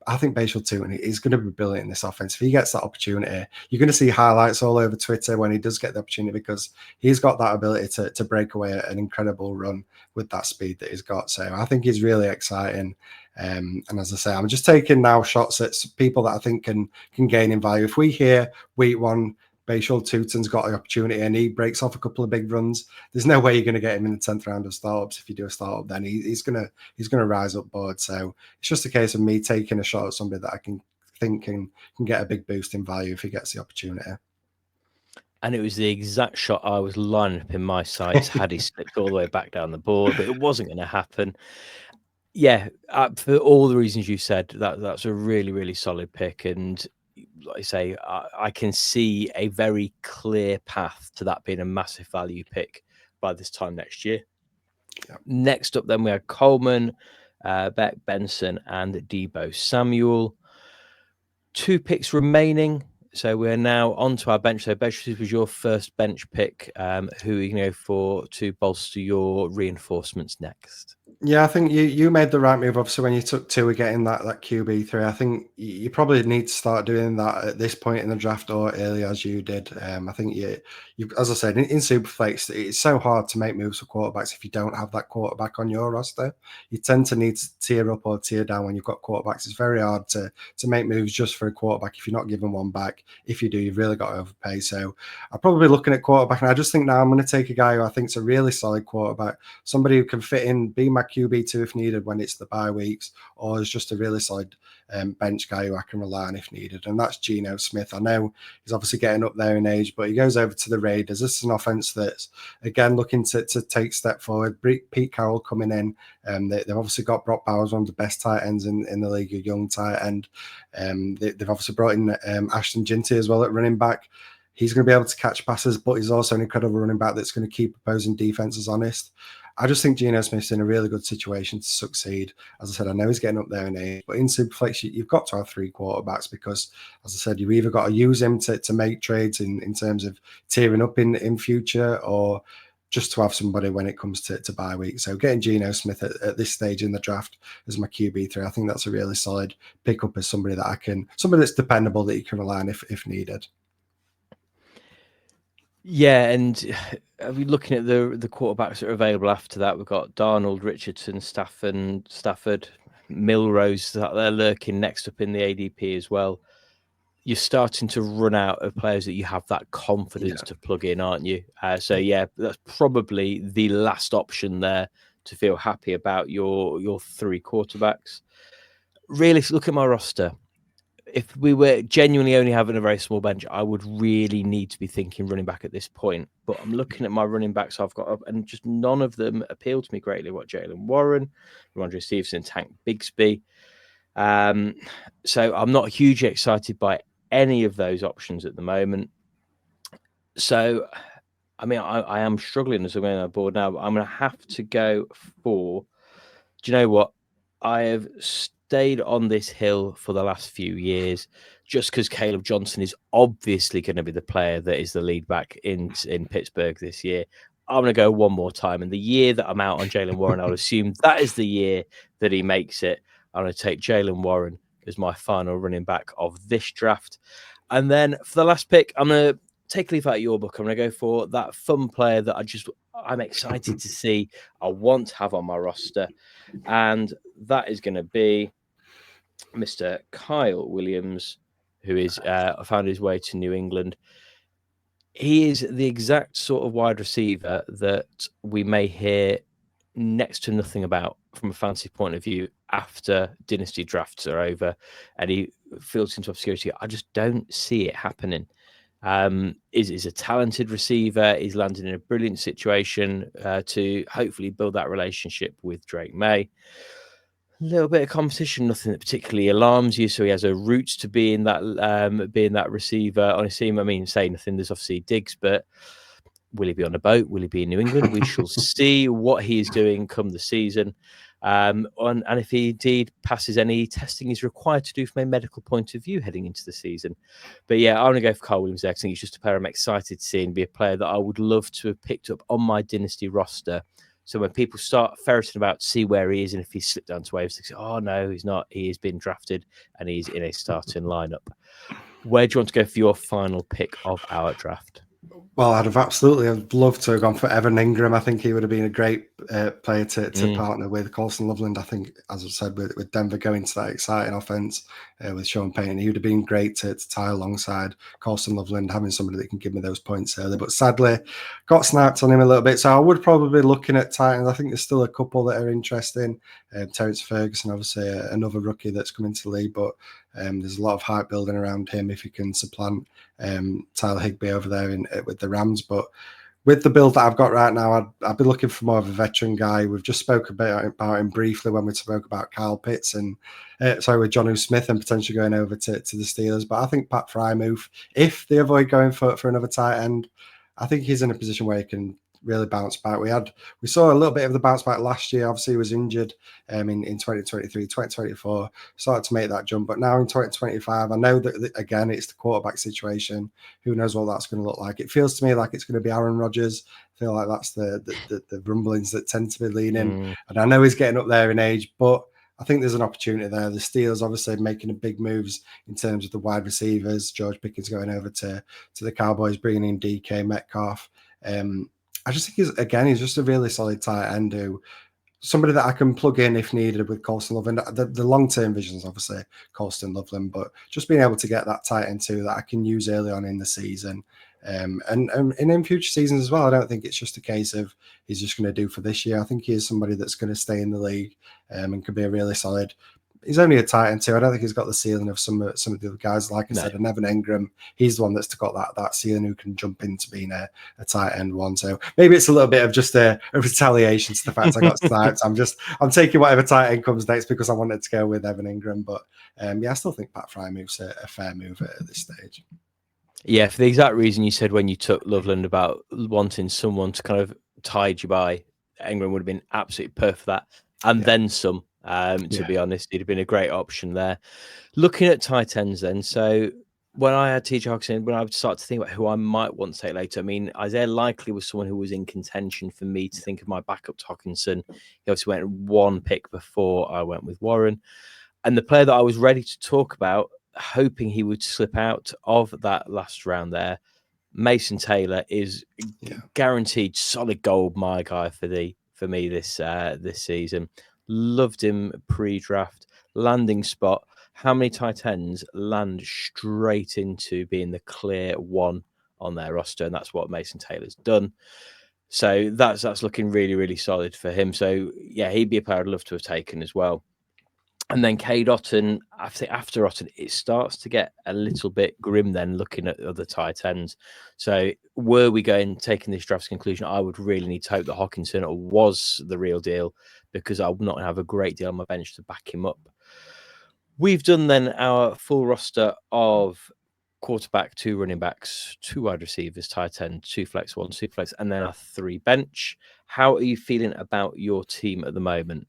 I think Bhayshul Tuten is going to be brilliant in this offense. If he gets that opportunity, you're going to see highlights all over Twitter when he does get the opportunity, because he's got that ability to break away an incredible run with that speed that he's got. So I think he's really exciting. And as I say, I'm just taking now shots at people that I think can gain in value. If we hear week 1, Bhayshul Tuten's got the opportunity and he breaks off a couple of big runs, there's no way you're going to get him in the 10th round of startups. If you do a startup, then he's going to rise up board. So it's just a case of me taking a shot at somebody that I can think can get a big boost in value if he gets the opportunity. And it was the exact shot I was lining up in my sights had he slipped all the way back down the board, but it wasn't going to happen. Yeah, for all the reasons you said, that's a really, really solid pick. And like I say, I can see a very clear path to that being a massive value pick by this time next year. Yeah. Next up, then we have Coleman, Beck, Benson, and Deebo Samuel. 2 picks remaining. So we're now onto our bench. So, Besh, this was your first bench pick. Who are you going to go for to bolster your reinforcements next? Yeah, I think you made the right move. Obviously, when you took 2 getting that QB3, I think you probably need to start doing that at this point in the draft or early as you did. I think you as I said, in Superflex, it's so hard to make moves for quarterbacks if you don't have that quarterback on your roster. You tend to need to tier up or tier down when you've got quarterbacks. It's very hard to make moves just for a quarterback if you're not given one back. If you do, you've really got to overpay. So I'm probably looking at quarterback, and I just think now I'm going to take a guy who I think is a really solid quarterback, somebody who can fit in, be my QB2 if needed when it's the bye weeks, or as just a really solid bench guy who I can rely on if needed. And that's Geno Smith. I know he's obviously getting up there in age, but he goes over to the Raiders. This is an offense that's, again, looking to take a step forward. Pete Carroll coming in. They've obviously got Brock Bowers, one of the best tight ends in the league, a young tight end. They've obviously brought in Ashton Ginty as well at running back. He's going to be able to catch passes, but he's also an incredible running back that's going to keep opposing defenses honest. I just think Geno Smith's in a really good situation to succeed. As I said, I know he's getting up there in age, but in Superflex, you've got to have 3 quarterbacks because, as I said, you've either got to use him to make trades in terms of tearing up in future, or just to have somebody when it comes to bye week. So getting Geno Smith at this stage in the draft as my QB3, I think that's a really solid pickup as somebody that's dependable that you can rely on if needed. Yeah, and looking at the quarterbacks that are available after that, we've got Darnold, Richardson, Stafford, Milrose that they're lurking next up in the ADP as well. You're starting to run out of players that you have that confidence to plug in, aren't you? So that's probably the last option there to feel happy about your 3 quarterbacks. Really, look at my roster. If we were genuinely only having a very small bench, I would really need to be thinking running back at this point. But I'm looking at my running backs I've got up, and just none of them appeal to me greatly. What Jalen Warren, Ramondre Stevenson, Tank Bigsby. So I'm not hugely excited by any of those options at the moment. So, I mean, I am struggling as I'm going on board now, but I'm going to have to go for. Do you know what? I have stayed on this hill for the last few years just because Caleb Johnson is obviously going to be the player that is the lead back in Pittsburgh this year. I'm going to go one more time. And the year that I'm out on Jalen Warren, I'll assume that is the year that he makes it. I'm going to take Jalen Warren as my final running back of this draft. And then for the last pick, I'm going to take a leaf out of your book. I'm going to go for that fun player that I'm excited to see. I want to have on my roster. And that is going to be Mr. Kyle Williams, who is found his way to New England. He is the exact sort of wide receiver that we may hear next to nothing about from a fantasy point of view after dynasty drafts are over and he filters into obscurity. I just don't see it happening. Is a talented receiver. He's landed in a brilliant situation to hopefully build that relationship with Drake May. A little bit of competition, nothing that particularly alarms you. So he has a route to being that receiver on his team. I mean, say nothing. There's obviously Diggs, but will he be on a boat? Will he be in New England? We shall see what he is doing come the season. And if he indeed passes any testing he's required to do from a medical point of view heading into the season. But yeah, I'm going to go for Kyle Williams there. I think he's just a player I'm excited to see and be a player that I would love to have picked up on my dynasty roster. So when people start ferreting about to see where he is and if he's slipped down to waivers, they say, oh, no, he's not. He has been drafted and he's in a starting lineup. Where do you want to go for your final pick of our draft? Well, I'd love to have gone for Evan Ingram. I think he would have been a great player to partner with Colston Loveland. I think, as I said, with Denver going to that exciting offense with Sean Payton, he would have been great to tie alongside Colston Loveland, having somebody that can give me those points early. But sadly, got sniped on him a little bit. So I would probably be looking at Titans. I think there's still a couple that are interesting. Terrence Ferguson, obviously, another rookie that's come into the league, but there's a lot of hype building around him if he can supplant Tyler Higbee over there with the Rams. But with the build that I've got right now, I'd be looking for more of a veteran guy. We've just spoke about him briefly when we spoke about Kyle Pitts and with Jonnu Smith and potentially going over to the Steelers. But I think Pat Freiermuth, if they avoid going for another tight end, I think he's in a position where he can really bounce back. We saw a little bit of the bounce back last year. Obviously, he was injured in 2023, 2024, started to make that jump. But now in 2025, I know that, again, it's the quarterback situation. Who knows what that's going to look like? It feels to me like it's going to be Aaron Rodgers. I feel like that's the rumblings that tend to be leaning. And I know he's getting up there in age, but I think there's an opportunity there. The Steelers obviously making a big moves in terms of the wide receivers. George Pickens going over to the Cowboys, bringing in DK Metcalf. I just think he's just a really solid tight end who somebody that I can plug in if needed with Colston Loveland. The long-term vision is obviously Colston Loveland, but just being able to get that tight end too that I can use early on in the season And in future seasons as well. I don't think it's just a case of he's just going to do for this year. I think he is somebody that's going to stay in the league and could be a really solid. He's only a tight end too. I don't think he's got the ceiling of some of the other guys. Like I said, and Evan Ingram, he's the one that's got that ceiling who can jump into being a tight end one. So maybe it's a little bit of just a retaliation to the fact I got sniped. I'm taking whatever tight end comes next because I wanted to go with Evan Ingram. But I still think Pat Frymove's a fair move at this stage. Yeah, for the exact reason you said when you took Loveland about wanting someone to kind of tide you by, Ingram would have been absolutely perfect for that. And then some, to be honest. He'd have been a great option there. Looking at tight ends then, so when I had TJ Hockenson, when I would start to think about who I might want to take later, I mean, Isaiah Likely was someone who was in contention for me to think of my backup to Hockenson. He obviously went one pick before I went with Warren. And the player that I was ready to talk about, hoping he would slip out of that last round there, Mason Taylor is guaranteed solid gold, my guy for me this season. Loved him pre-draft, landing spot. How many tight ends land straight into being the clear one on their roster? And that's what Mason Taylor's done. So that's looking really, really solid for him. So yeah, he'd be a player I'd love to have taken as well. And then Cade Otton, I think after Otton, it starts to get a little bit grim then looking at other tight ends. So were we taking this draft's conclusion, I would really need to hope that Hockenson was the real deal because I would not have a great deal on my bench to back him up. We've done then our full roster of quarterback, 2 running backs, 2 wide receivers, tight end, 2 flex, 1 super flex, and then our 3 bench. How are you feeling about your team at the moment?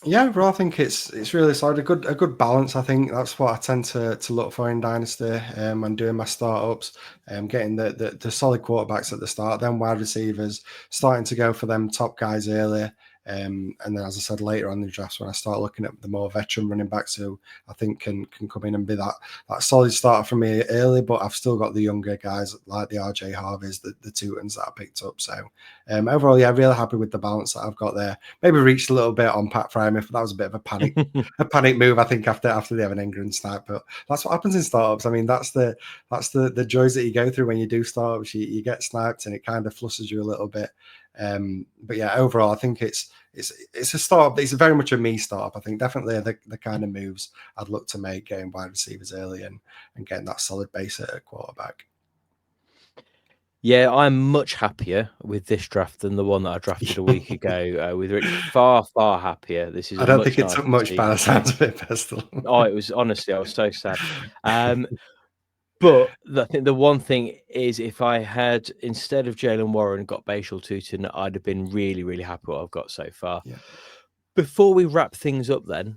Yeah, well, I think it's really solid. A good balance. I think that's what I tend to look for in Dynasty when doing my startups. Getting the solid quarterbacks at the start, then wide receivers, starting to go for them top guys early. And then, as I said, later on in the drafts, when I start looking at the more veteran running backs who I think can come in and be that solid starter for me early, but I've still got the younger guys like the RJ Harveys, the Tutens that I picked up. So overall, yeah, really happy with the balance that I've got there. Maybe reached a little bit on Pat Frymove if that was a bit of a panic move, I think, after the Evan Ingram snipe. But that's what happens in startups. I mean, that's the joys that you go through when you do startups. You get sniped and it kind of flutters you a little bit. But yeah, overall, I think it's a startup. It's very much a me startup. I think definitely the kind of moves I'd look to make, getting wide receivers early and getting that solid base at a quarterback. Yeah, I'm much happier with this draft than the one that I drafted a week ago with Rich. Far, far happier. This is I don't think it took much by the sounds of it, Bestball. Oh, it was honestly, I was so sad. But I think the one thing is, if I had, instead of Jalen Warren, got Bhayshul Tuten, I'd have been really, really happy with what I've got so far. Yeah. Before we wrap things up then,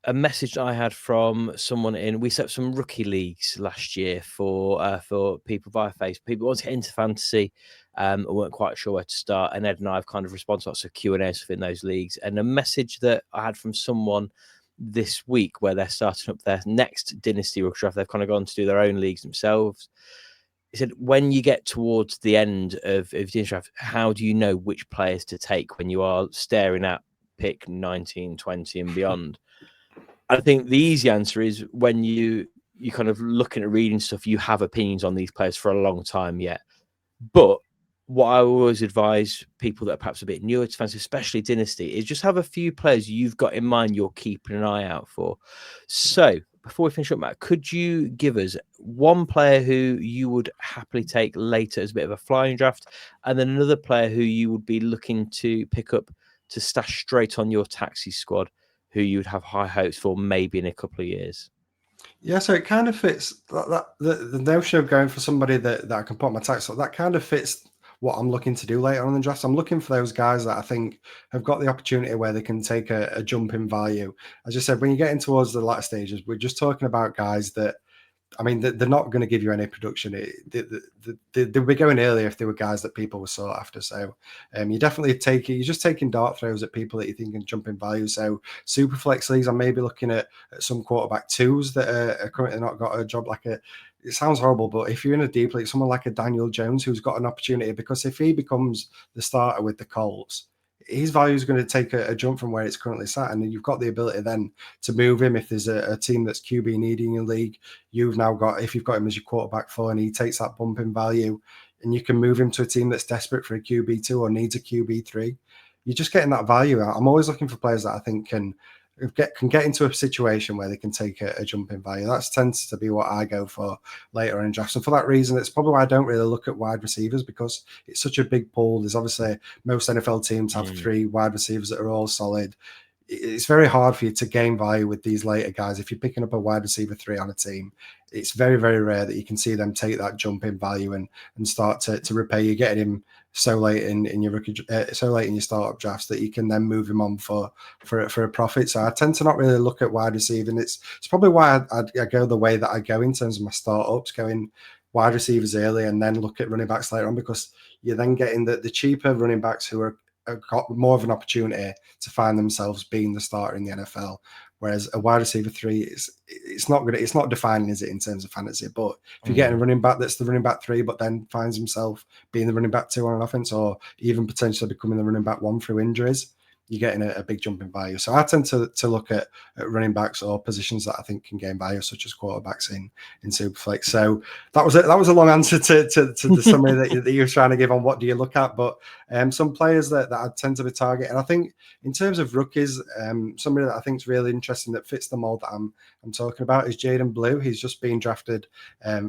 a message I had from someone we set up some rookie leagues last year for people via Facebook. People want to get into fantasy, weren't quite sure where to start. And Ed and I have kind of responded to lots of Q&As within those leagues. And a message that I had from someone this week where they're starting up their next Dynasty rookie draft, they've kind of gone to do their own leagues themselves. He said, when you get towards the end of Dynasty draft, how do you know which players to take when you are staring at pick 19, 20 and beyond? I think the easy answer is when you kind of looking at reading stuff, you have opinions on these players for a long time yet. But what I always advise people that are perhaps a bit newer to fantasy, especially Dynasty, is just have a few players you've got in mind you're keeping an eye out for. So before we finish up, Matt, could you give us one player who you would happily take later as a bit of a flying draft, and then another player who you would be looking to pick up to stash straight on your taxi squad, who you would have high hopes for maybe in a couple of years? Yeah, so it kind of fits the notion of going for somebody that I can put on my tax. So that kind of fits what I'm looking to do later on in the draft. I'm looking for those guys that I think have got the opportunity where they can take a jump in value. As you said, when you're getting towards the latter stages, we're just talking about guys that, I mean, they're not going to give you any production. They'd be going earlier if they were guys that people were sought after. So you're just taking dart throws at people that you think can jump in value. So SuperFlex leagues, I'm maybe looking at some quarterback twos that are currently not got a job. It sounds horrible, but if you're in a deep league, someone like a Daniel Jones who's got an opportunity, because if he becomes the starter with the Colts, his value is going to take a jump from where it's currently sat. And you've got the ability then to move him if there's a team that's QB needing in your league. You've now got, if you've got him as your quarterback 4 and he takes that bump in value, and you can move him to a team that's desperate for a QB2 or needs a QB3. You're just getting that value out. I'm always looking for players that I think can get into a situation where they can take a jump in value. That tends to be what I go for later on in drafts. And for that reason, it's probably why I don't really look at wide receivers, because it's such a big pool. There's obviously, most NFL teams have 3 wide receivers that are all solid. It's very hard for you to gain value with these later guys. If you're picking up a wide receiver 3 on a team, it's very, very rare that you can see them take that jump in value and start to repay you, getting him so late in your rookie, so late in your startup drafts that you can then move him on for a profit. So I tend to not really look at wide receiving. It's probably why I go the way that I go in terms of my startups, going wide receivers early and then look at running backs later on, because you're then getting the cheaper running backs who are got more of an opportunity to find themselves being the starter in the NFL. Whereas a wide receiver 3 it's not defining, is it, in terms of fantasy? But if you're getting a running back that's the running back 3, but then finds himself being the running back 2 on an offense, or even potentially becoming the running back 1 through injuries, you're getting a big jump in value. So I tend to look at running backs or positions that I think can gain value, such as quarterbacks in SuperFlex. So that was a long answer to the summary that you were trying to give on what do you look at. But some players that I tend to be targeting, and I think in terms of rookies, somebody that I think is really interesting that fits the mold that I'm talking about is Jaden Blue. He's just been drafted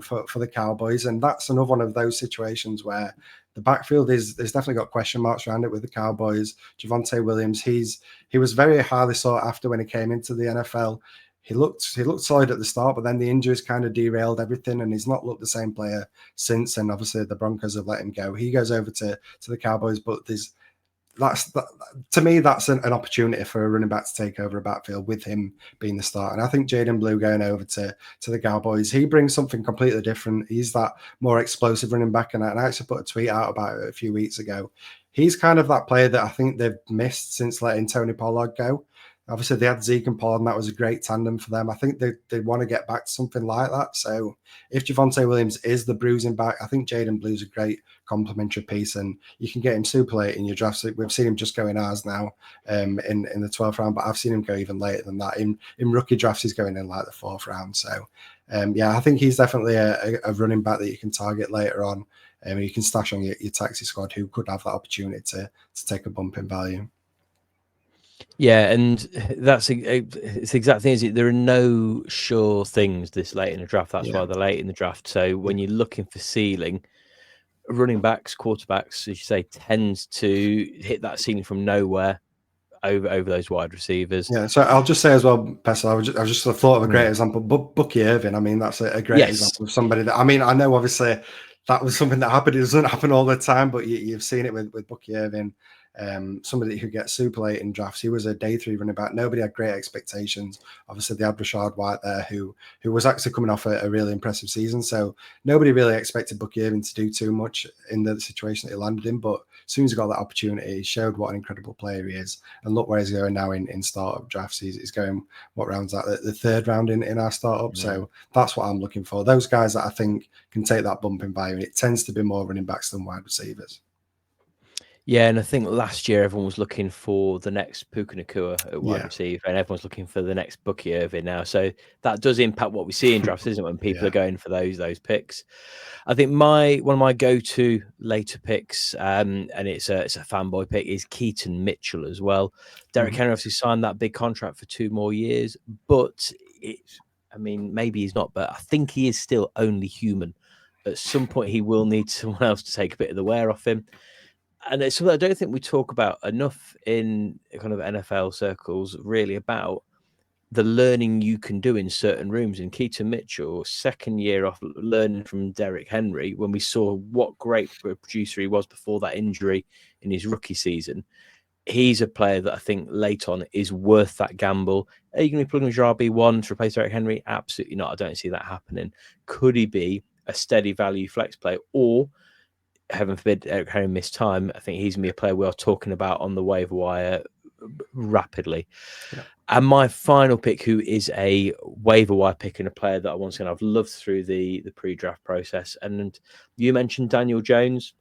for the Cowboys, and that's another one of those situations where the backfield there's definitely got question marks around it with the Cowboys. Javonte Williams, he was very highly sought after when he came into the NFL. He looked solid at the start, but then the injuries kind of derailed everything, and he's not looked the same player since. And obviously the Broncos have let him go. He goes over to the Cowboys, but to me, that's an opportunity for a running back to take over a backfield with him being the starter. And I think Jaden Blue going over to the Cowboys, he brings something completely different. He's that more explosive running back. And I actually put a tweet out about it a few weeks ago. He's kind of that player that I think they've missed since letting Tony Pollard go. Obviously, they had Zeke and Pollard, and that was a great tandem for them. I think they want to get back to something like that. So if Javonte Williams is the bruising back, I think Jaden Blue's a great complementary piece, and you can get him super late in your drafts. We've seen him just go in ours now in the 12th round, but I've seen him go even later than that. In rookie drafts, he's going in like the 4th round. So I think he's definitely a running back that you can target later on. You can stash on your taxi squad who could have that opportunity to take a bump in value. Yeah, and it's the exact thing. Is it? There are no sure things this late in the draft. That's why they're late in the draft. So when you're looking for ceiling, running backs, quarterbacks, as you say, tends to hit that ceiling from nowhere over those wide receivers. Yeah, so I'll just say as well, Pestle, I just thought of a great example. Bucky Irvin, I mean, that's a great example of somebody that, I mean, I know obviously that was something that happened. It doesn't happen all the time, but you've seen it with Bucky Irvin. Somebody who gets super late in drafts. He was a day 3 running back. Nobody had great expectations. Obviously, they had Rashad White there, who was actually coming off a really impressive season. So nobody really expected Bucky Irvin to do too much in the situation that he landed in. But as soon as he got that opportunity, he showed what an incredible player he is. And look where he's going now in startup drafts. He's going, what round's that? The 3rd round in our startup. So that's what I'm looking for. Those guys that I think can take that bump in value. And it tends to be more running backs than wide receivers. Yeah, and I think last year everyone was looking for the next Puka Nacua at wide receiver, and everyone's looking for the next Bucky Irvin now. So that does impact what we see in drafts, isn't it? When people are going for those picks. I think one of my go-to later picks, and it's a fanboy pick, is Keaton Mitchell as well. Derrick Henry obviously signed that big contract for 2 more years, but maybe he's not, but I think he is still only human. At some point, he will need someone else to take a bit of the wear off him. And it's something I don't think we talk about enough in kind of NFL circles, really, about the learning you can do in certain rooms. And Keaton Mitchell, 2nd year off learning from Derrick Henry, when we saw what great producer he was before that injury in his rookie season, he's a player that I think late on is worth that gamble. Are you going to be plugging your RB1 to replace Derrick Henry? Absolutely not. I don't see that happening. Could he be a steady value flex player, or heaven forbid Derrick Henry missed time? I think he's going to be a player we are talking about on the waiver wire rapidly. Yeah. And my final pick, who is a waiver wire pick and a player that once again I've loved through the pre-draft process. And you mentioned Daniel Jones.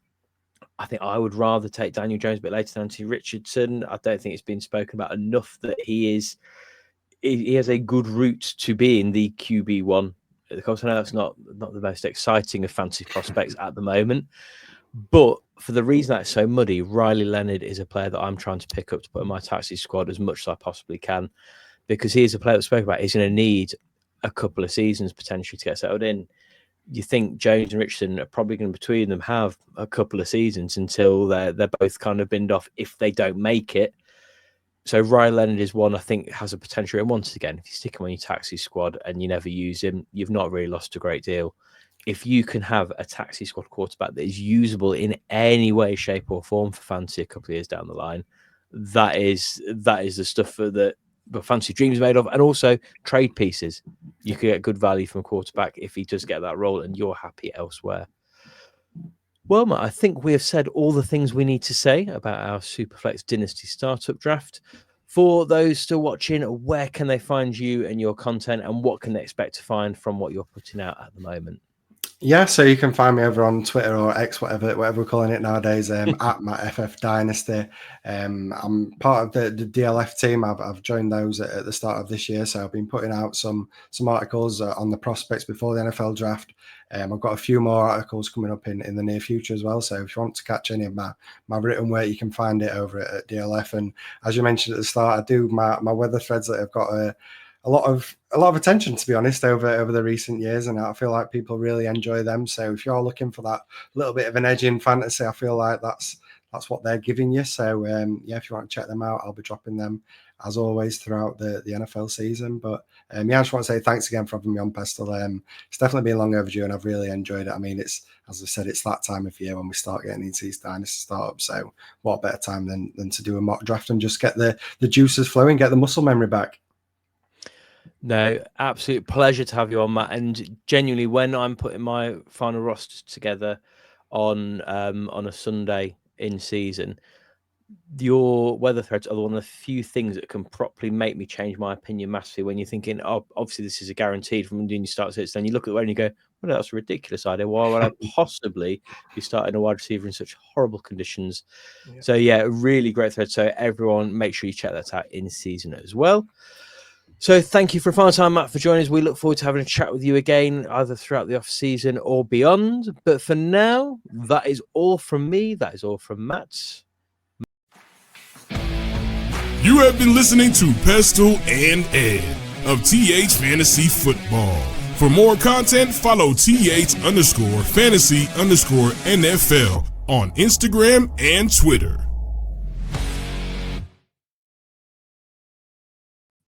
I think I would rather take Daniel Jones a bit later than Anthony Richardson. I don't think it's been spoken about enough that he has a good route to being the QB1. Of course, I know that's not the most exciting of fantasy prospects at the moment, but for the reason that it's so muddy, Riley Leonard is a player that I'm trying to pick up to put in my taxi squad as much as I possibly can, because he is a player that spoke about. He's going to need a couple of seasons potentially to get settled in. You think Jones and Richardson are probably going to, between them, have a couple of seasons until they're both kind of binned off if they don't make it. So Riley Leonard is one I think has a potential. And once again, if you stick him on your taxi squad and you never use him, you've not really lost a great deal. If you can have a taxi squad quarterback that is usable in any way, shape, or form for fantasy a couple of years down the line, that is the stuff that fantasy dreams made of. And also trade pieces. You could get good value from a quarterback if he does get that role and you're happy elsewhere. Well, Matt, I think we have said all the things we need to say about our SuperFlex Dynasty Startup Draft. For those still watching, where can they find you and your content, and what can they expect to find from what you're putting out at the moment? Yeah, so you can find me over on Twitter or X, whatever we're calling it nowadays, at MattFFDynasty. I'm part of the DLF team. I've joined those at the start of this year, so I've been putting out some articles on the prospects before the NFL draft. I've got a few more articles coming up in the near future as well. So if you want to catch any of my written work, you can find it over at DLF. And as you mentioned at the start, I do my weather threads that have got a lot of attention, to be honest, over the recent years, and I feel like people really enjoy them. So if you're looking for that little bit of an edge in fantasy, I feel like that's what they're giving you. So yeah, if you want to check them out, I'll be dropping them as always throughout the NFL season. But yeah, I just want to say thanks again for having me on, Pestle. It's definitely been long overdue, and I've really enjoyed it. I mean, it's, as I said, it's that time of year when we start getting into these dynasty startups. So what better time than to do a mock draft and just get the juices flowing, get the muscle memory back. No, absolute pleasure to have you on, Matt. And genuinely, when I'm putting my final roster together on a Sunday in season, your weather threads are one of the few things that can properly make me change my opinion massively. When you're thinking, oh, obviously this is a guaranteed from doing your start sits, then you look at the way and you go, well, that's a ridiculous idea. Why would I possibly be starting a wide receiver in such horrible conditions? Yeah. So yeah, really great thread. So everyone, make sure you check that out in season as well. So thank you for a final time, Matt, for joining us. We look forward to having a chat with you again, either throughout the off season or beyond. But for now, that is all from me. That is all from Matt. You have been listening to Pestle and Ed of TH Fantasy Football. For more content, follow TH_fantasy_NFL on Instagram and Twitter.